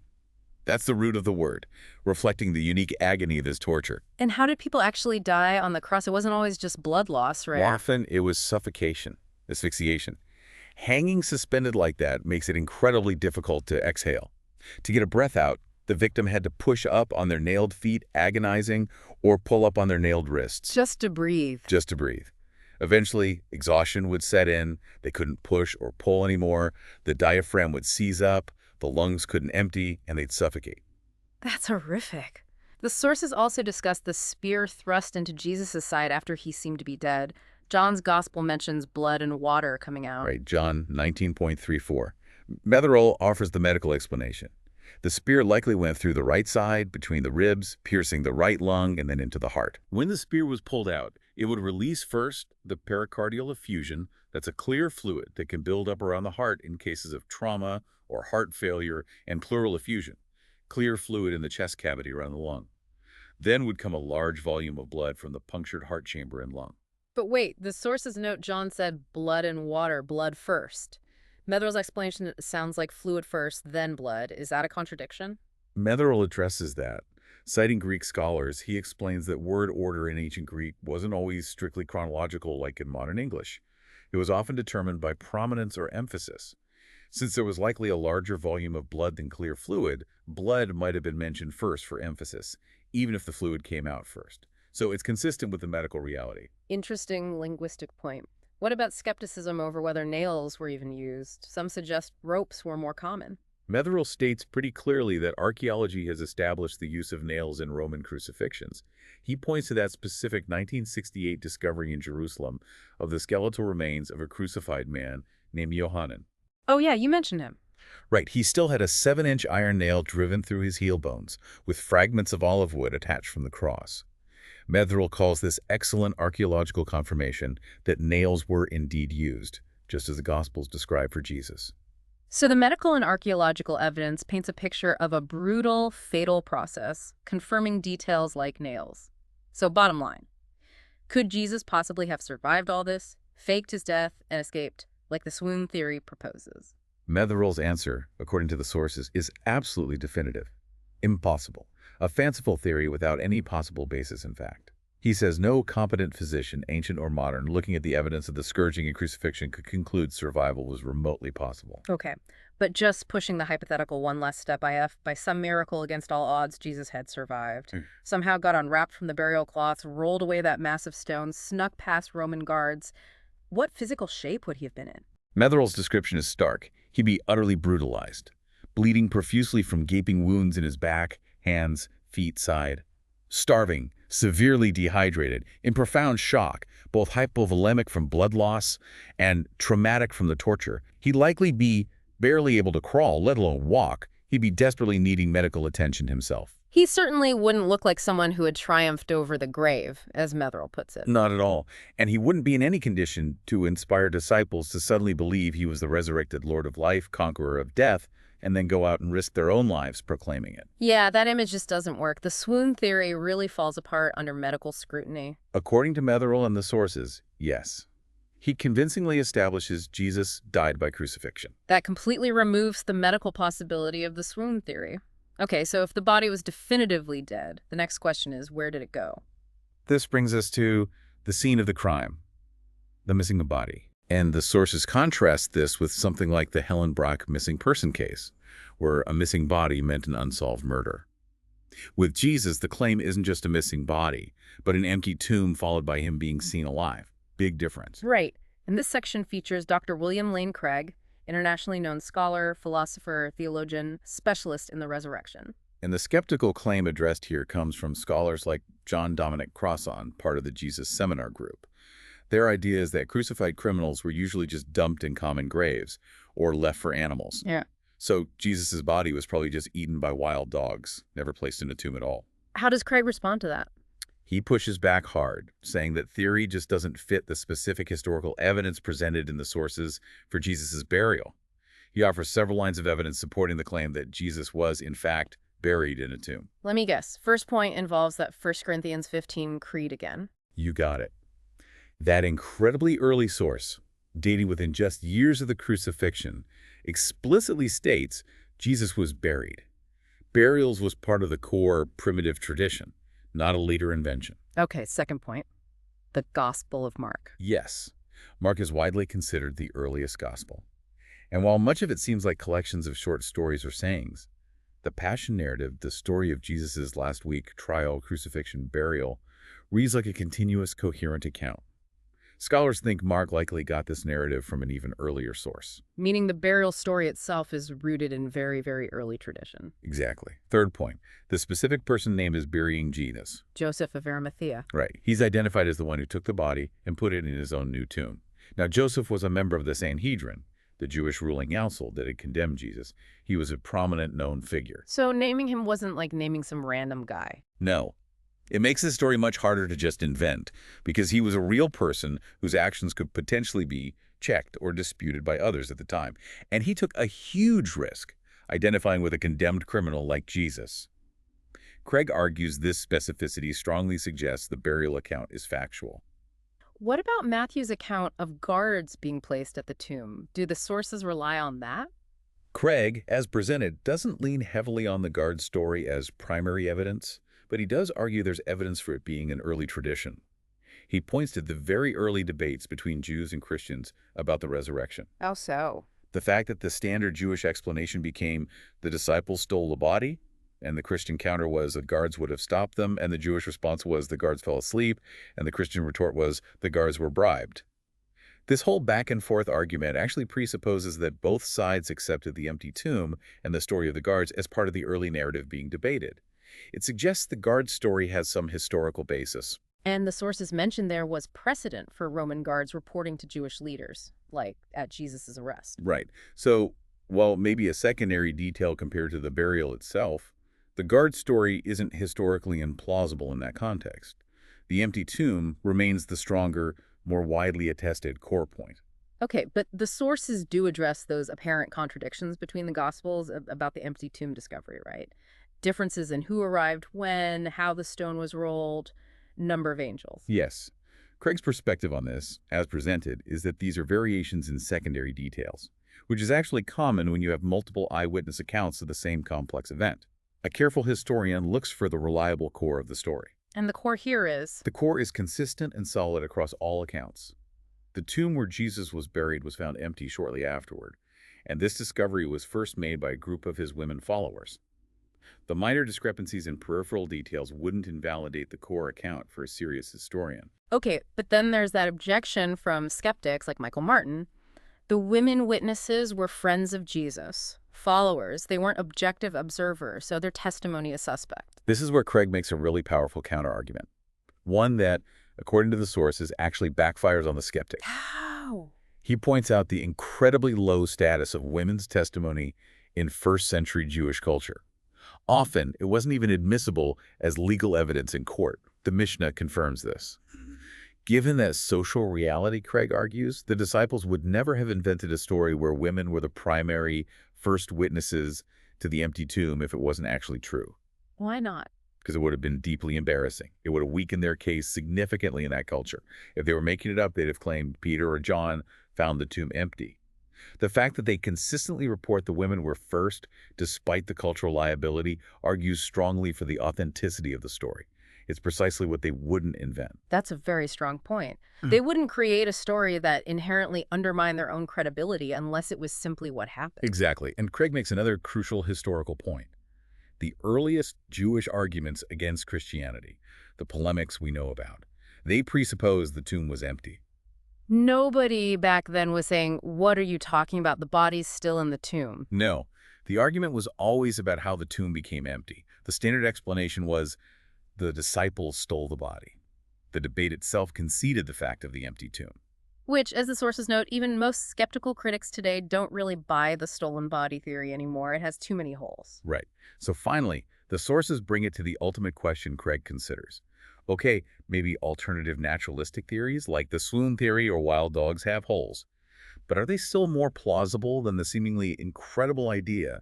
That's the root of the word, reflecting the unique agony of his torture. And how did people actually die on the cross? It wasn't always just blood loss, right? Often it was suffocation, asphyxiation. Hanging suspended like that makes it incredibly difficult to exhale. To get a breath out, the victim had to push up on their nailed feet, agonizing, or pull up on their nailed wrists. Just to breathe. Just to breathe. Eventually, exhaustion would set in. They couldn't push or pull anymore. The diaphragm would seize up. The lungs couldn't empty, and they'd suffocate. That's horrific. The sources also discuss the spear thrust into Jesus' side after he seemed to be dead. John's gospel mentions blood and water coming out. Right, John 19.34. Metherell offers the medical explanation. The spear likely went through the right side, between the ribs, piercing the right lung, and then into the heart. When the spear was pulled out, it would release first the pericardial effusion. That's a clear fluid that can build up around the heart in cases of trauma or heart failure, and pleural effusion, clear fluid in the chest cavity around the lung. Then would come a large volume of blood from the punctured heart chamber and lung. But wait, the sources note John said blood and water, blood first. Metherell's explanation sounds like fluid first, then blood. Is that a contradiction? Metherell addresses that. Citing Greek scholars, he explains that word order in ancient Greek wasn't always strictly chronological like in modern English. It was often determined by prominence or emphasis. Since there was likely a larger volume of blood than clear fluid, blood might have been mentioned first for emphasis, even if the fluid came out first. So it's consistent with the medical reality. Interesting linguistic point. What about skepticism over whether nails were even used? Some suggest ropes were more common. Metherell states pretty clearly that archaeology has established the use of nails in Roman crucifixions. He points to that specific 1968 discovery in Jerusalem of the skeletal remains of a crucified man named Johannan. Oh yeah, you mentioned him. Right, he still had a 7-inch iron nail driven through his heel bones, with fragments of olive wood attached from the cross. Metherell calls this excellent archaeological confirmation that nails were indeed used, just as the Gospels describe for Jesus. So the medical and archaeological evidence paints a picture of a brutal, fatal process, confirming details like nails. So bottom line, could Jesus possibly have survived all this, faked his death, and escaped, like the swoon theory proposes? Metherell's answer, according to the sources, is absolutely definitive. Impossible. A fanciful theory without any possible basis in fact. He says no competent physician, ancient or modern, looking at the evidence of the scourging and crucifixion could conclude survival was remotely possible. Okay, but just pushing the hypothetical one last step, IF, by some miracle against all odds, Jesus had survived. Somehow got unwrapped from the burial cloths, rolled away that massive stone, snuck past Roman guards. What physical shape would he have been in? Metherell's description is stark. He'd be utterly brutalized, bleeding profusely from gaping wounds in his back, hands, feet, side. Starving, severely dehydrated, in profound shock, both hypovolemic from blood loss and traumatic from the torture. He'd likely be barely able to crawl, let alone walk. He'd be desperately needing medical attention himself. He certainly wouldn't look like someone who had triumphed over the grave, as Metherell puts it. Not at all. And he wouldn't be in any condition to inspire disciples to suddenly believe he was the resurrected Lord of life, conqueror of death, and then go out and risk their own lives proclaiming it. Yeah, that image just doesn't work. The swoon theory really falls apart under medical scrutiny. According to Metherell and the sources, yes. He convincingly establishes Jesus died by crucifixion. That completely removes the medical possibility of the swoon theory. Okay, so if the body was definitively dead, the next question is, where did it go? This brings us to the scene of the crime, the missing body. And the sources contrast this with something like the Helen Brock missing person case, where a missing body meant an unsolved murder. With Jesus, the claim isn't just a missing body, but an empty tomb followed by him being seen alive. Big difference. Right. And this section features Dr. William Lane Craig, internationally known scholar, philosopher, theologian, specialist in the resurrection. And the skeptical claim addressed here comes from scholars like John Dominic Crossan, part of the Jesus Seminar Group. Their idea is that crucified criminals were usually just dumped in common graves or left for animals. Yeah. So Jesus' body was probably just eaten by wild dogs, never placed in a tomb at all. How does Craig respond to that? He pushes back hard, saying that theory just doesn't fit the specific historical evidence presented in the sources for Jesus' burial. He offers several lines of evidence supporting the claim that Jesus was, in fact, buried in a tomb. Let me guess. First point involves that 1 Corinthians 15 creed again. You got it. That incredibly early source, dating within just years of the crucifixion, explicitly states Jesus was buried. Burials was part of the core primitive tradition, not a later invention. Okay, second point. The Gospel of Mark. Yes, Mark is widely considered the earliest gospel. And while much of it seems like collections of short stories or sayings, the Passion narrative, the story of Jesus' last week, trial, crucifixion, burial, reads like a continuous, coherent account. Scholars think Mark likely got this narrative from an even earlier source. Meaning the burial story itself is rooted in very, very early tradition. Exactly. Third point, the specific person named is burying Jesus. Joseph of Arimathea. Right. He's identified as the one who took the body and put it in his own new tomb. Now, Joseph was a member of the Sanhedrin, the Jewish ruling council that had condemned Jesus. He was a prominent known figure. So naming him wasn't like naming some random guy. No. It makes this story much harder to just invent, because he was a real person whose actions could potentially be checked or disputed by others at the time. And he took a huge risk identifying with a condemned criminal like Jesus. Craig argues this specificity strongly suggests the burial account is factual. What about Matthew's account of guards being placed at the tomb? Do the sources rely on that? Craig, as presented, doesn't lean heavily on the guard story as primary evidence, but he does argue there's evidence for it being an early tradition. He points to the very early debates between Jews and Christians about the resurrection. How so? The fact that the standard Jewish explanation became the disciples stole the body, and the Christian counter was the guards would have stopped them, and the Jewish response was the guards fell asleep, and the Christian retort was the guards were bribed. This whole back-and-forth argument actually presupposes that both sides accepted the empty tomb and the story of the guards as part of the early narrative being debated. It suggests the guard story has some historical basis. And the sources mentioned there was precedent for Roman guards reporting to Jewish leaders, like at Jesus' arrest. Right. So, while maybe a secondary detail compared to the burial itself, the guard story isn't historically implausible in that context. The empty tomb remains the stronger, more widely attested core point. Okay, but the sources do address those apparent contradictions between the Gospels about the empty tomb discovery, right? Differences in who arrived when, how the stone was rolled, number of angels. Yes. Craig's perspective on this, as presented, is that these are variations in secondary details, which is actually common when you have multiple eyewitness accounts of the same complex event. A careful historian looks for the reliable core of the story. And the core here is? The core is consistent and solid across all accounts. The tomb where Jesus was buried was found empty shortly afterward, and this discovery was first made by a group of his women followers. The minor discrepancies in peripheral details wouldn't invalidate the core account for a serious historian. Okay, but then there's that objection from skeptics like Michael Martin. The women witnesses were friends of Jesus, followers. They weren't objective observers, so their testimony is suspect. This is where Craig makes a really powerful counterargument. One that, according to the sources, actually backfires on the skeptic. How? He points out the incredibly low status of women's testimony in first-century Jewish culture. Often, it wasn't even admissible as legal evidence in court. The Mishnah confirms this. Given that social reality, Craig argues, the disciples would never have invented a story where women were the primary first witnesses to the empty tomb if it wasn't actually true. Why not? Because it would have been deeply embarrassing. It would have weakened their case significantly in that culture. If they were making it up, they'd have claimed Peter or John found the tomb empty. The fact that they consistently report the women were first, despite the cultural liability, argues strongly for the authenticity of the story. It's precisely what they wouldn't invent. That's a very strong point. They wouldn't create a story that inherently undermined their own credibility unless it was simply what happened. Exactly. And Craig makes another crucial historical point. The earliest Jewish arguments against Christianity, the polemics we know about, they presuppose the tomb was empty. Nobody back then was saying, what are you talking about? The body's still in the tomb. No. The argument was always about how the tomb became empty. The standard explanation was the disciples stole the body. The debate itself conceded the fact of the empty tomb. Which, as the sources note, even most skeptical critics today don't really buy the stolen body theory anymore. It has too many holes. Right. So finally, the sources bring it to the ultimate question Craig considers. Okay, maybe alternative naturalistic theories like the swoon theory or wild dogs have holes, but are they still more plausible than the seemingly incredible idea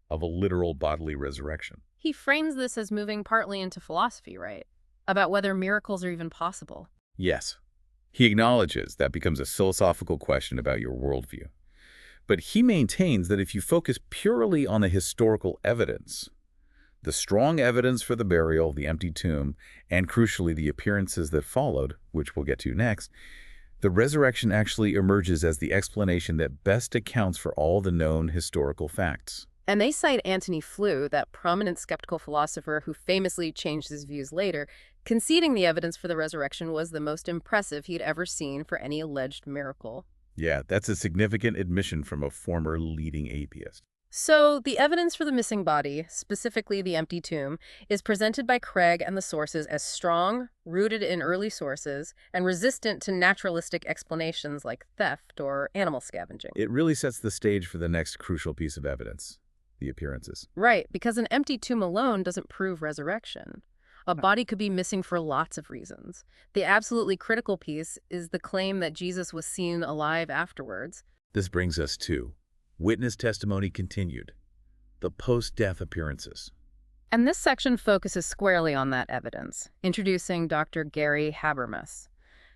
of a literal bodily resurrection? He frames this as moving partly into philosophy, right? About whether miracles are even possible. Yes. He acknowledges that becomes a philosophical question about your worldview. But he maintains that if you focus purely on the historical evidence, the strong evidence for the burial, the empty tomb, and crucially the appearances that followed, which we'll get to next, the resurrection actually emerges as the explanation that best accounts for all the known historical facts. And they cite Antony Flew, that prominent skeptical philosopher who famously changed his views later, conceding the evidence for the resurrection was the most impressive he'd ever seen for any alleged miracle. Yeah, that's a significant admission from a former leading atheist. So, the evidence for the missing body, specifically the empty tomb, is presented by Craig and the sources as strong, rooted in early sources, and resistant to naturalistic explanations like theft or animal scavenging. It really sets the stage for the next crucial piece of evidence, the appearances. Right, because an empty tomb alone doesn't prove resurrection. A body could be missing for lots of reasons. The absolutely critical piece is the claim that Jesus was seen alive afterwards. This brings us to witness testimony continued, the post-death appearances. And this section focuses squarely on that evidence, introducing Dr. Gary Habermas,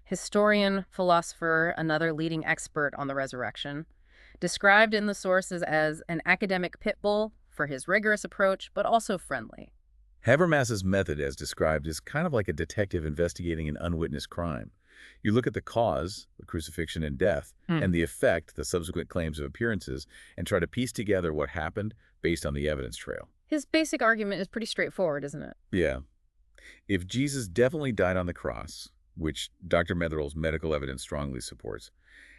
historian, philosopher, another leading expert on the resurrection, described in the sources as an academic pit bull for his rigorous approach, but also friendly. Habermas's method, as described, is kind of like a detective investigating an unwitnessed crime. You look at the cause, the crucifixion and death, and the effect, the subsequent claims of appearances, and try to piece together what happened based on the evidence trail. His basic argument is pretty straightforward, isn't it? Yeah. If Jesus definitely died on the cross, which Dr. Metherell's medical evidence strongly supports,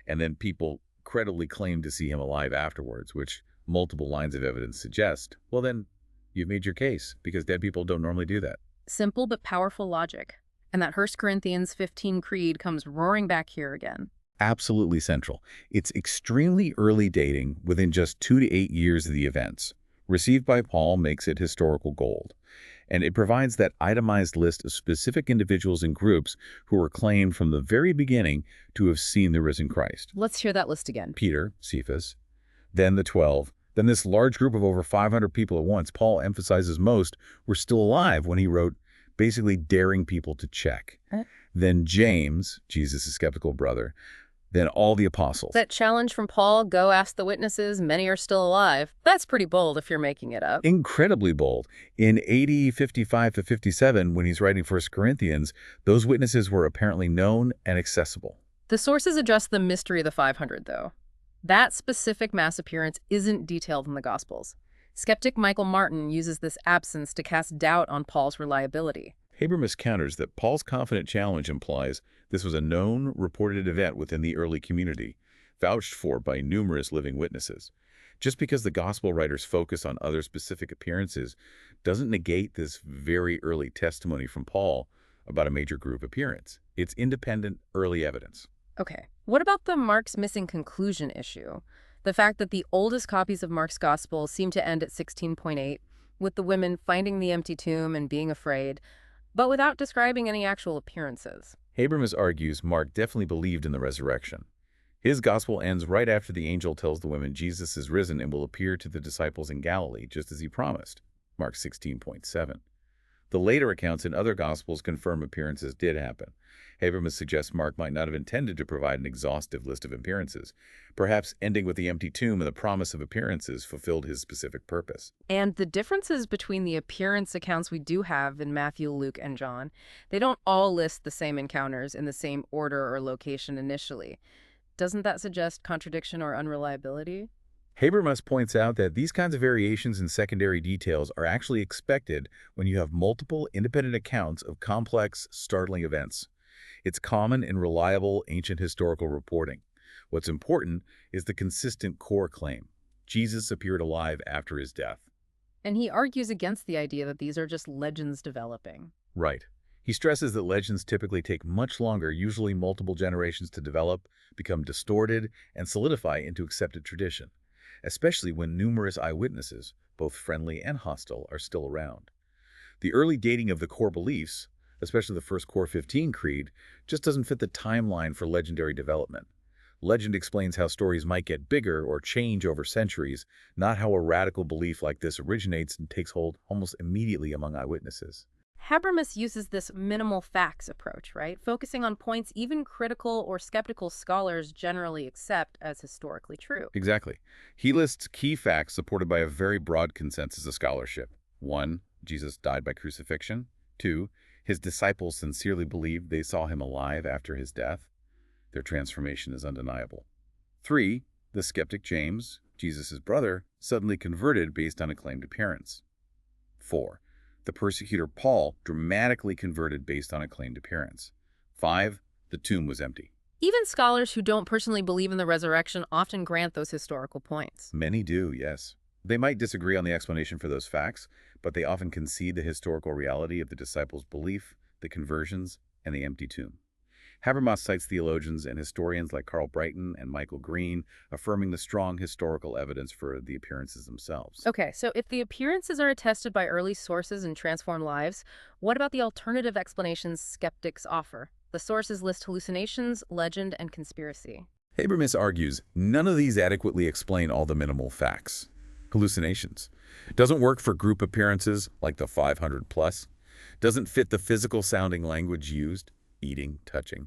and then people credibly claim to see him alive afterwards, which multiple lines of evidence suggest, well then, you've made your case, because dead people don't normally do that. Simple but powerful logic. And that 1 Corinthians 15 creed comes roaring back here again. Absolutely central. It's extremely early dating, within just 2 to 8 years of the events. Received by Paul makes it historical gold. And it provides that itemized list of specific individuals and groups who were claimed from the very beginning to have seen the risen Christ. Let's hear that list again. Peter, Cephas, then the 12, then this large group of over 500 people at once. Paul emphasizes most were still alive when he wrote, basically daring people to check. Then James, Jesus' skeptical brother, then all the apostles. That challenge from Paul, go ask the witnesses, many are still alive. That's pretty bold if you're making it up. Incredibly bold. In AD 55 to 57, when he's writing 1 Corinthians, those witnesses were apparently known and accessible. The sources address the mystery of the 500, though. That specific mass appearance isn't detailed in the Gospels. Skeptic Michael Martin uses this absence to cast doubt on Paul's reliability. Habermas counters that Paul's confident challenge implies this was a known, reported event within the early community, vouched for by numerous living witnesses. Just because the gospel writers focus on other specific appearances doesn't negate this very early testimony from Paul about a major group appearance. It's independent, early evidence. Okay, what about the Mark's missing conclusion issue? The fact that the oldest copies of Mark's Gospel seem to end at 16.8, with the women finding the empty tomb and being afraid, but without describing any actual appearances. Habermas argues Mark definitely believed in the resurrection. His gospel ends right after the angel tells the women Jesus is risen and will appear to the disciples in Galilee, just as he promised, Mark 16.7. The later accounts in other gospels confirm appearances did happen. Habermas suggests Mark might not have intended to provide an exhaustive list of appearances. Perhaps ending with the empty tomb and the promise of appearances fulfilled his specific purpose. And the differences between the appearance accounts we do have in Matthew, Luke, and John, they don't all list the same encounters in the same order or location initially. Doesn't that suggest contradiction or unreliability? Habermas points out that these kinds of variations in secondary details are actually expected when you have multiple independent accounts of complex, startling events. It's common in reliable ancient historical reporting. What's important is the consistent core claim. Jesus appeared alive after his death. And he argues against the idea that these are just legends developing. Right. He stresses that legends typically take much longer, usually multiple generations, to develop, become distorted, and solidify into accepted tradition, especially when numerous eyewitnesses, both friendly and hostile, are still around. The early dating of the core beliefs, especially the first Core 15 creed, just doesn't fit the timeline for legendary development. Legend explains how stories might get bigger or change over centuries, not how a radical belief like this originates and takes hold almost immediately among eyewitnesses. Habermas uses this minimal facts approach, right? Focusing on points even critical or skeptical scholars generally accept as historically true. Exactly. He lists key facts supported by a very broad consensus of scholarship. 1. Jesus died by crucifixion. 2. His disciples sincerely believed they saw him alive after his death. Their transformation is undeniable. 3. The skeptic James, Jesus' brother, suddenly converted based on a claimed appearance. 4. The persecutor Paul dramatically converted based on a claimed appearance. 5. The tomb was empty. Even scholars who don't personally believe in the resurrection often grant those historical points. Many do, yes. They might disagree on the explanation for those facts, but they often concede the historical reality of the disciples' belief, the conversions, and the empty tomb. Habermas cites theologians and historians like Carl Brighton and Michael Green, affirming the strong historical evidence for the appearances themselves. Okay, so if the appearances are attested by early sources and transformed lives, what about the alternative explanations skeptics offer? The sources list hallucinations, legend, and conspiracy. Habermas argues none of these adequately explain all the minimal facts. Hallucinations. Doesn't work for group appearances like the 500 plus. Doesn't fit the physical sounding language used, eating, touching.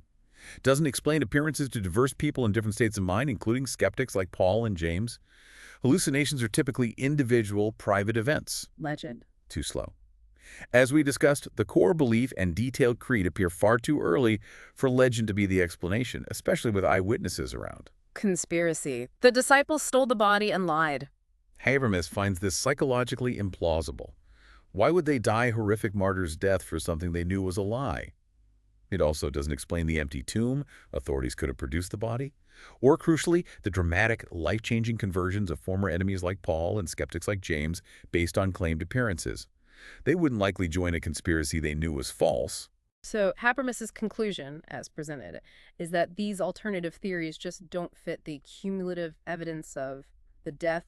Doesn't explain appearances to diverse people in different states of mind, including skeptics like Paul and James. Hallucinations are typically individual, private events. Legend. Too slow. As we discussed, the core belief and detailed creed appear far too early for legend to be the explanation, especially with eyewitnesses around. Conspiracy. The disciples stole the body and lied. Habermas finds this psychologically implausible. Why would they die a horrific martyr's death for something they knew was a lie? It also doesn't explain the empty tomb. Authorities could have produced the body. Or, crucially, the dramatic, life-changing conversions of former enemies like Paul and skeptics like James based on claimed appearances. They wouldn't likely join a conspiracy they knew was false. So Habermas's conclusion, as presented, is that these alternative theories just don't fit the cumulative evidence of the death,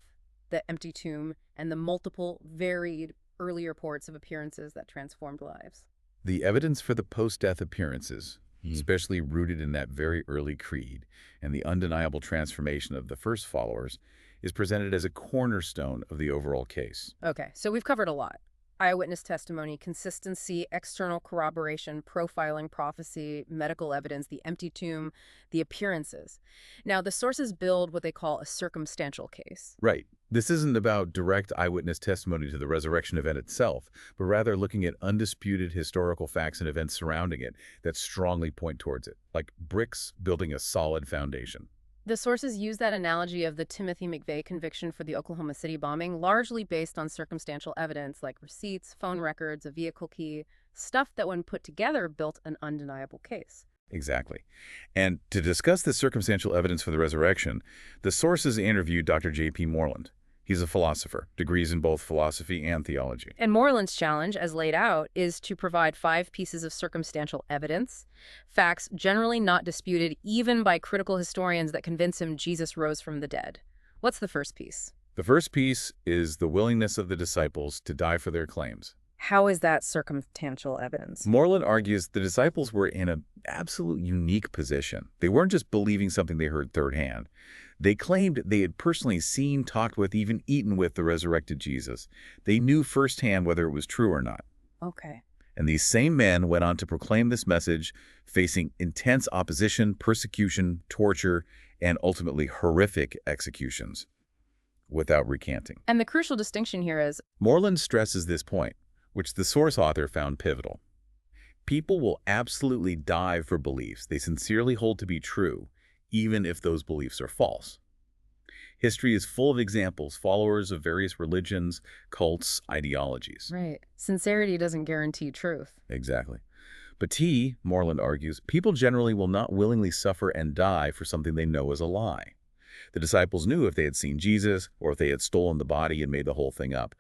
the empty tomb, and the multiple, varied early reports of appearances that transformed lives. The evidence for the post-death appearances, especially rooted in that very early creed and the undeniable transformation of the first followers, is presented as a cornerstone of the overall case. Okay, so we've covered a lot. Eyewitness testimony, consistency, external corroboration, profiling, prophecy, medical evidence, the empty tomb, the appearances. Now, the sources build what they call a circumstantial case. Right. This isn't about direct eyewitness testimony to the resurrection event itself, but rather looking at undisputed historical facts and events surrounding it that strongly point towards it, like bricks building a solid foundation. The sources use that analogy of the Timothy McVeigh conviction for the Oklahoma City bombing, largely based on circumstantial evidence like receipts, phone records, a vehicle key, stuff that when put together built an undeniable case. Exactly. And to discuss the circumstantial evidence for the resurrection, the sources interviewed Dr. J.P. Moreland. He's a philosopher, degrees in both philosophy and theology. And Moreland's challenge, as laid out, is to provide 5 pieces of circumstantial evidence, facts generally not disputed even by critical historians that convince him Jesus rose from the dead. What's the first piece? The first piece is the willingness of the disciples to die for their claims. How is that circumstantial evidence? Moreland argues the disciples were in an absolute unique position. They weren't just believing something they heard third hand. They claimed they had personally seen, talked with, even eaten with the resurrected Jesus. They knew firsthand whether it was true or not. Okay. And these same men went on to proclaim this message, facing intense opposition, persecution, torture, and ultimately horrific executions without recanting. And the crucial distinction here is Moreland stresses this point, which the source author found pivotal. People will absolutely die for beliefs they sincerely hold to be true, even if those beliefs are false. History is full of examples, followers of various religions, cults, ideologies. right. Sincerity doesn't guarantee truth. Exactly. But Moreland argues, people generally will not willingly suffer and die for something they know is a lie. The disciples knew if they had seen Jesus or if they had stolen the body and made the whole thing up.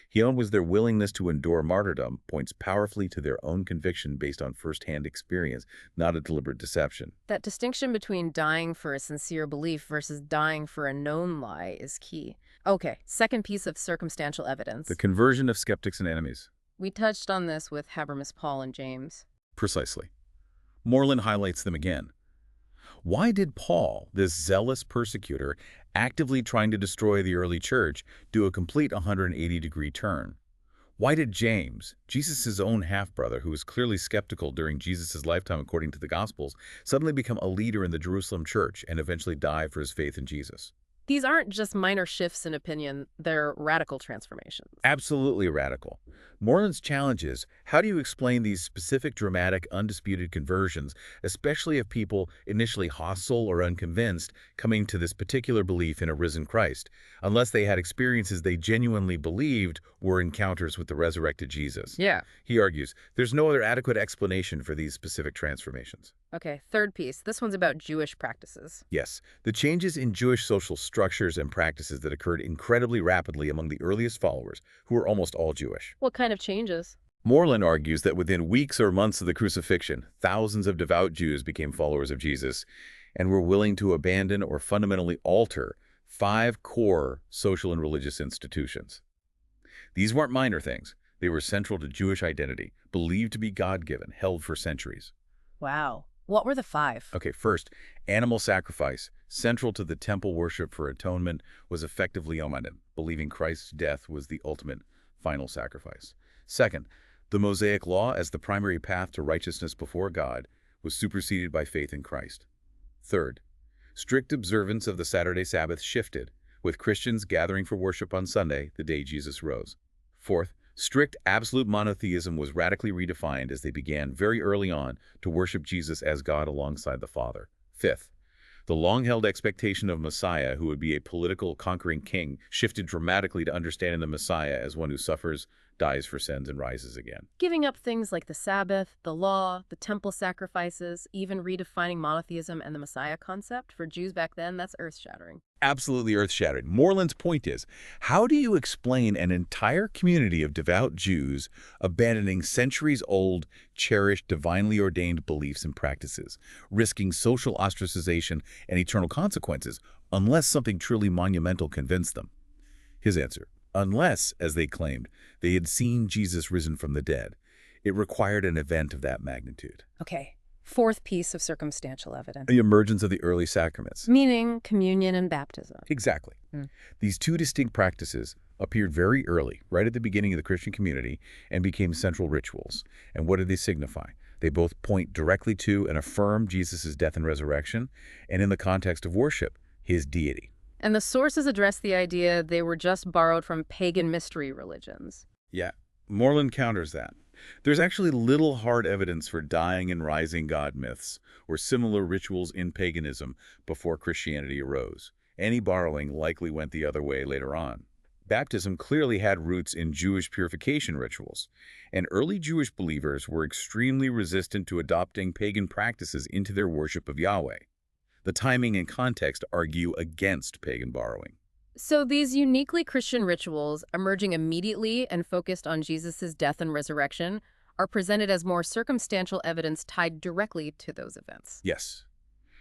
He was their willingness to endure martyrdom points powerfully to their own conviction based on first-hand experience, not a deliberate deception. That distinction between dying for a sincere belief versus dying for a known lie is key. Okay, second piece of circumstantial evidence. The conversion of skeptics and enemies. We touched on this with Habermas, Paul, and James. Precisely. Moreland highlights them again. Why did Paul, this zealous persecutor, actively trying to destroy the early church, do a complete 180-degree turn? Why did James, Jesus' own half-brother, who was clearly skeptical during Jesus' lifetime according to the Gospels, suddenly become a leader in the Jerusalem church and eventually die for his faith in Jesus? These aren't just minor shifts in opinion, they're radical transformations. Absolutely radical. Moreland's challenge is, how do you explain these specific, dramatic, undisputed conversions, especially of people initially hostile or unconvinced coming to this particular belief in a risen Christ, unless they had experiences they genuinely believed were encounters with the resurrected Jesus? Yeah. He argues, there's no other adequate explanation for these specific transformations. Okay, third piece. This one's about Jewish practices. Yes, the changes in Jewish social structures and practices that occurred incredibly rapidly among the earliest followers, who were almost all Jewish. What kind of changes? Moreland argues that within weeks or months of the crucifixion, thousands of devout Jews became followers of Jesus and were willing to abandon or fundamentally alter 5 core social and religious institutions. These weren't minor things. They were central to Jewish identity, believed to be God-given, held for centuries. Wow. What were the 5? Okay, first, animal sacrifice, central to the temple worship for atonement, was effectively omitted, believing Christ's death was the ultimate, final sacrifice. Second, the Mosaic law as the primary path to righteousness before God was superseded by faith in Christ. Third, strict observance of the Saturday Sabbath shifted, with Christians gathering for worship on Sunday, the day Jesus rose. Fourth, strict absolute monotheism was radically redefined as they began very early on to worship Jesus as God alongside the Father. Fifth, the long-held expectation of Messiah, who would be a political conquering king, shifted dramatically to understanding the Messiah as one who suffers, dies for sins, and rises again. Giving up things like the Sabbath, the law, the temple sacrifices, even redefining monotheism and the Messiah concept, for Jews back then, that's earth-shattering. Absolutely earth-shattering. Moreland's point is, how do you explain an entire community of devout Jews abandoning centuries-old, cherished, divinely ordained beliefs and practices, risking social ostracization and eternal consequences, unless something truly monumental convinced them? His answer: unless, as they claimed, they had seen Jesus risen from the dead. It required an event of that magnitude. Okay, fourth piece of circumstantial evidence. The emergence of the early sacraments. Meaning communion and baptism. Exactly. These two distinct practices appeared very early, right at the beginning of the Christian community, and became central rituals. And what do they signify? They both point directly to and affirm Jesus' death and resurrection, and in the context of worship, his deity. And the sources address the idea they were just borrowed from pagan mystery religions. Yeah, Moreland counters that. There's actually little hard evidence for dying and rising God myths or similar rituals in paganism before Christianity arose. Any borrowing likely went the other way later on. Baptism clearly had roots in Jewish purification rituals, and early Jewish believers were extremely resistant to adopting pagan practices into their worship of Yahweh. The timing and context argue against pagan borrowing. So these uniquely Christian rituals, emerging immediately and focused on Jesus' death and resurrection, are presented as more circumstantial evidence tied directly to those events. Yes.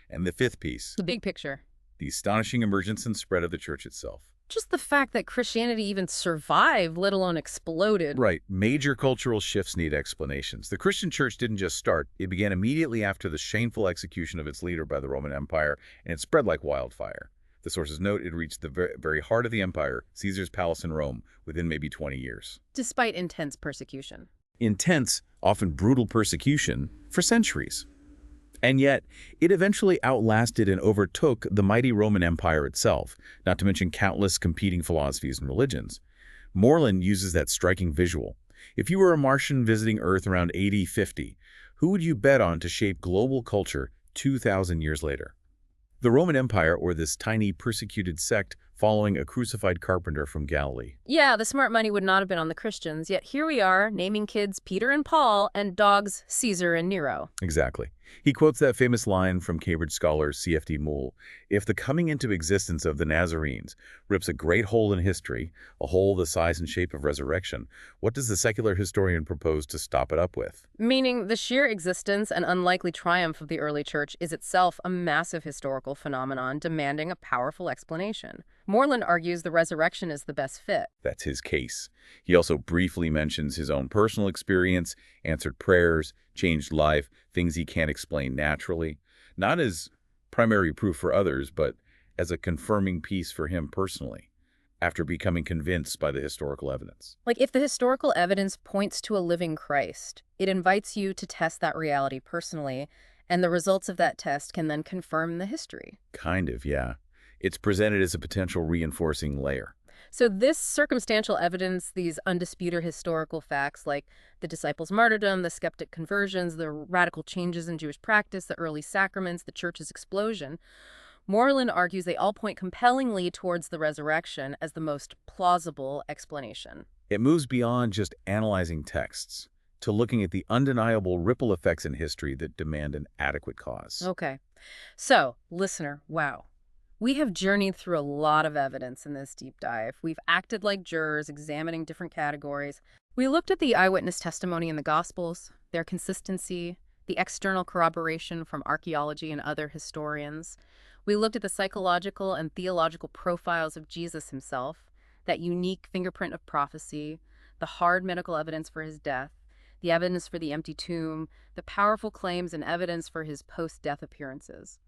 And the fifth piece, The big picture. the astonishing emergence and spread of the church itself. Just the fact that Christianity even survived, let alone exploded. Right. Major cultural shifts need explanations. The Christian church didn't just start. It began immediately after the shameful execution of its leader by the Roman Empire, and it spread like wildfire. The sources note it reached the very heart of the empire, Caesar's palace in Rome, within maybe 20 years. Despite intense persecution. Intense, often brutal persecution for centuries. And yet, it eventually outlasted and overtook the mighty Roman Empire itself, not to mention countless competing philosophies and religions. Moreland uses that striking visual. If you were a Martian visiting Earth around AD 50, who would you bet on to shape global culture 2,000 years later? The Roman Empire, or this tiny persecuted sect following a crucified carpenter from Galilee. Yeah, the smart money would not have been on the Christians, yet here we are, naming kids Peter and Paul and dogs Caesar and Nero. Exactly. He quotes that famous line from Cambridge scholar C.F.D. Moule, "If the coming into existence of the Nazarenes rips a great hole in history, a hole the size and shape of resurrection, what does the secular historian propose to stop it up with?" Meaning the sheer existence and unlikely triumph of the early church is itself a massive historical phenomenon demanding a powerful explanation. Moreland argues the resurrection is the best fit. That's his case. He also briefly mentions his own personal experience, answered prayers, changed life, things he can't explain naturally, not as primary proof for others, but as a confirming piece for him personally, after becoming convinced by the historical evidence. Like, if the historical evidence points to a living Christ, it invites you to test that reality personally, and the results of that test can then confirm the history. Kind of, yeah. It's presented as a potential reinforcing layer. So this circumstantial evidence, these undisputed historical facts like the disciples' martyrdom, the skeptic conversions, the radical changes in Jewish practice, the early sacraments, the church's explosion, Moreland argues they all point compellingly towards the resurrection as the most plausible explanation. It moves beyond just analyzing texts to looking at the undeniable ripple effects in history that demand an adequate cause. Okay. So, listener, wow. We have journeyed through a lot of evidence in this deep dive. We've acted like jurors, examining different categories. We looked at the eyewitness testimony in the Gospels, their consistency, the external corroboration from archaeology and other historians. We looked at the psychological and theological profiles of Jesus himself, that unique fingerprint of prophecy, the hard medical evidence for his death, the evidence for the empty tomb, the powerful claims and evidence for his post-death appearances.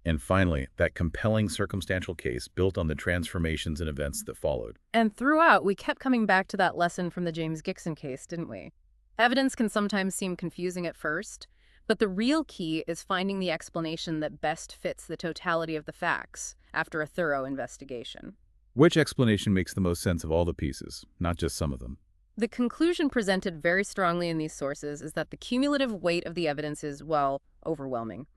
And finally, that compelling circumstantial case built on the transformations and events that followed. And throughout, we kept coming back to that lesson from the James Gixson case, didn't we? Evidence can sometimes seem confusing at first, but the real key is finding the explanation that best fits the totality of the facts after a thorough investigation. Which explanation makes the most sense of all the pieces, not just some of them? The conclusion presented very strongly in these sources is that the cumulative weight of the evidence is, well, overwhelming.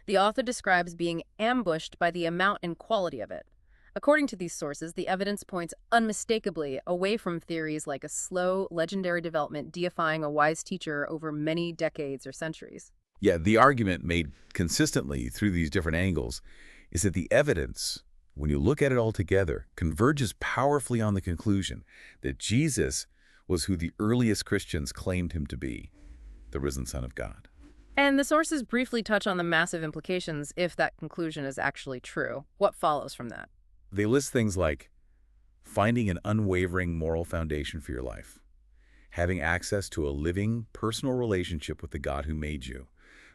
The author describes being ambushed by the amount and quality of it. According to these sources, the evidence points unmistakably away from theories like a slow, legendary development deifying a wise teacher over many decades or centuries. Yeah, the argument made consistently through these different angles is that the evidence, when you look at it all together, converges powerfully on the conclusion that Jesus was who the earliest Christians claimed him to be, the risen Son of God. And the sources briefly touch on the massive implications if that conclusion is actually true. What follows from that? They list things like finding an unwavering moral foundation for your life, having access to a living, personal relationship with the God who made you,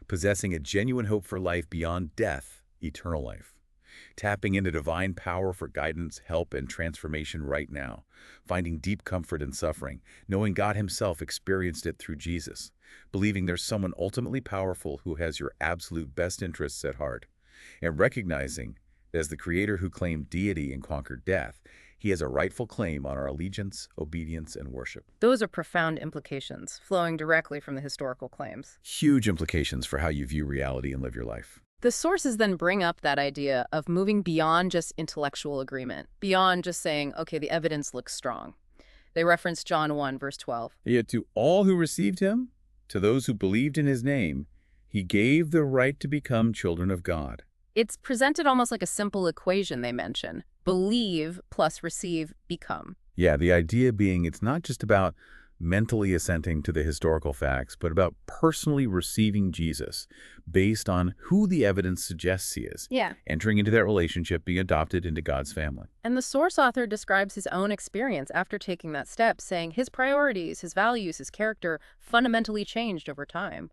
possessing a genuine hope for life beyond death, eternal life, tapping into divine power for guidance, help, and transformation right now, finding deep comfort in suffering, knowing God himself experienced it through Jesus, believing there's someone ultimately powerful who has your absolute best interests at heart, and recognizing that as the Creator who claimed deity and conquered death, he has a rightful claim on our allegiance, obedience, and worship. Those are profound implications, flowing directly from the historical claims. Huge implications for how you view reality and live your life. The sources then bring up that idea of moving beyond just intellectual agreement, beyond just saying, okay, the evidence looks strong. They reference John 1, verse 12. Yet to all who received him, to those who believed in his name, he gave the right to become children of God. It's presented almost like a simple equation they mention. Believe plus receive, become. Yeah, the idea being it's not just about mentally assenting to the historical facts, but about personally receiving Jesus based on who the evidence suggests he is. Yeah. Entering into that relationship, being adopted into God's family. And the source author describes his own experience after taking that step, saying his priorities, his values, his character fundamentally changed over time,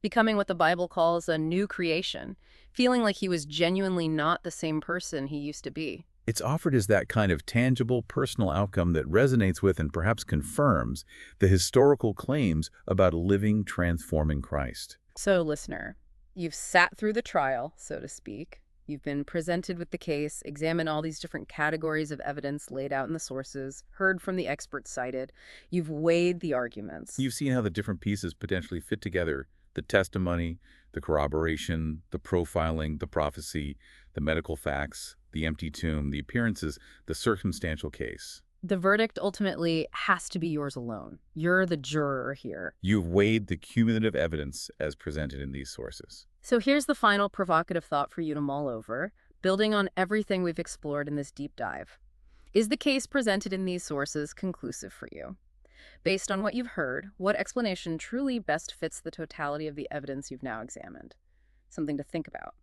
becoming what the Bible calls a new creation, feeling like he was genuinely not the same person he used to be. It's offered as that kind of tangible, personal outcome that resonates with and perhaps confirms the historical claims about a living, transforming Christ. So, listener, you've sat through the trial, so to speak. You've been presented with the case, examined all these different categories of evidence laid out in the sources, heard from the experts cited. You've weighed the arguments. You've seen how the different pieces potentially fit together: the testimony, the corroboration, the profiling, the prophecy, the The medical facts, the empty tomb, the appearances, the circumstantial case. The verdict ultimately has to be yours alone. You're the juror here. You've weighed the cumulative evidence as presented in these sources. So here's the final provocative thought for you to mull over, building on everything we've explored in this deep dive. Is the case presented in these sources conclusive for you? Based on what you've heard, what explanation truly best fits the totality of the evidence you've now examined? Something to think about.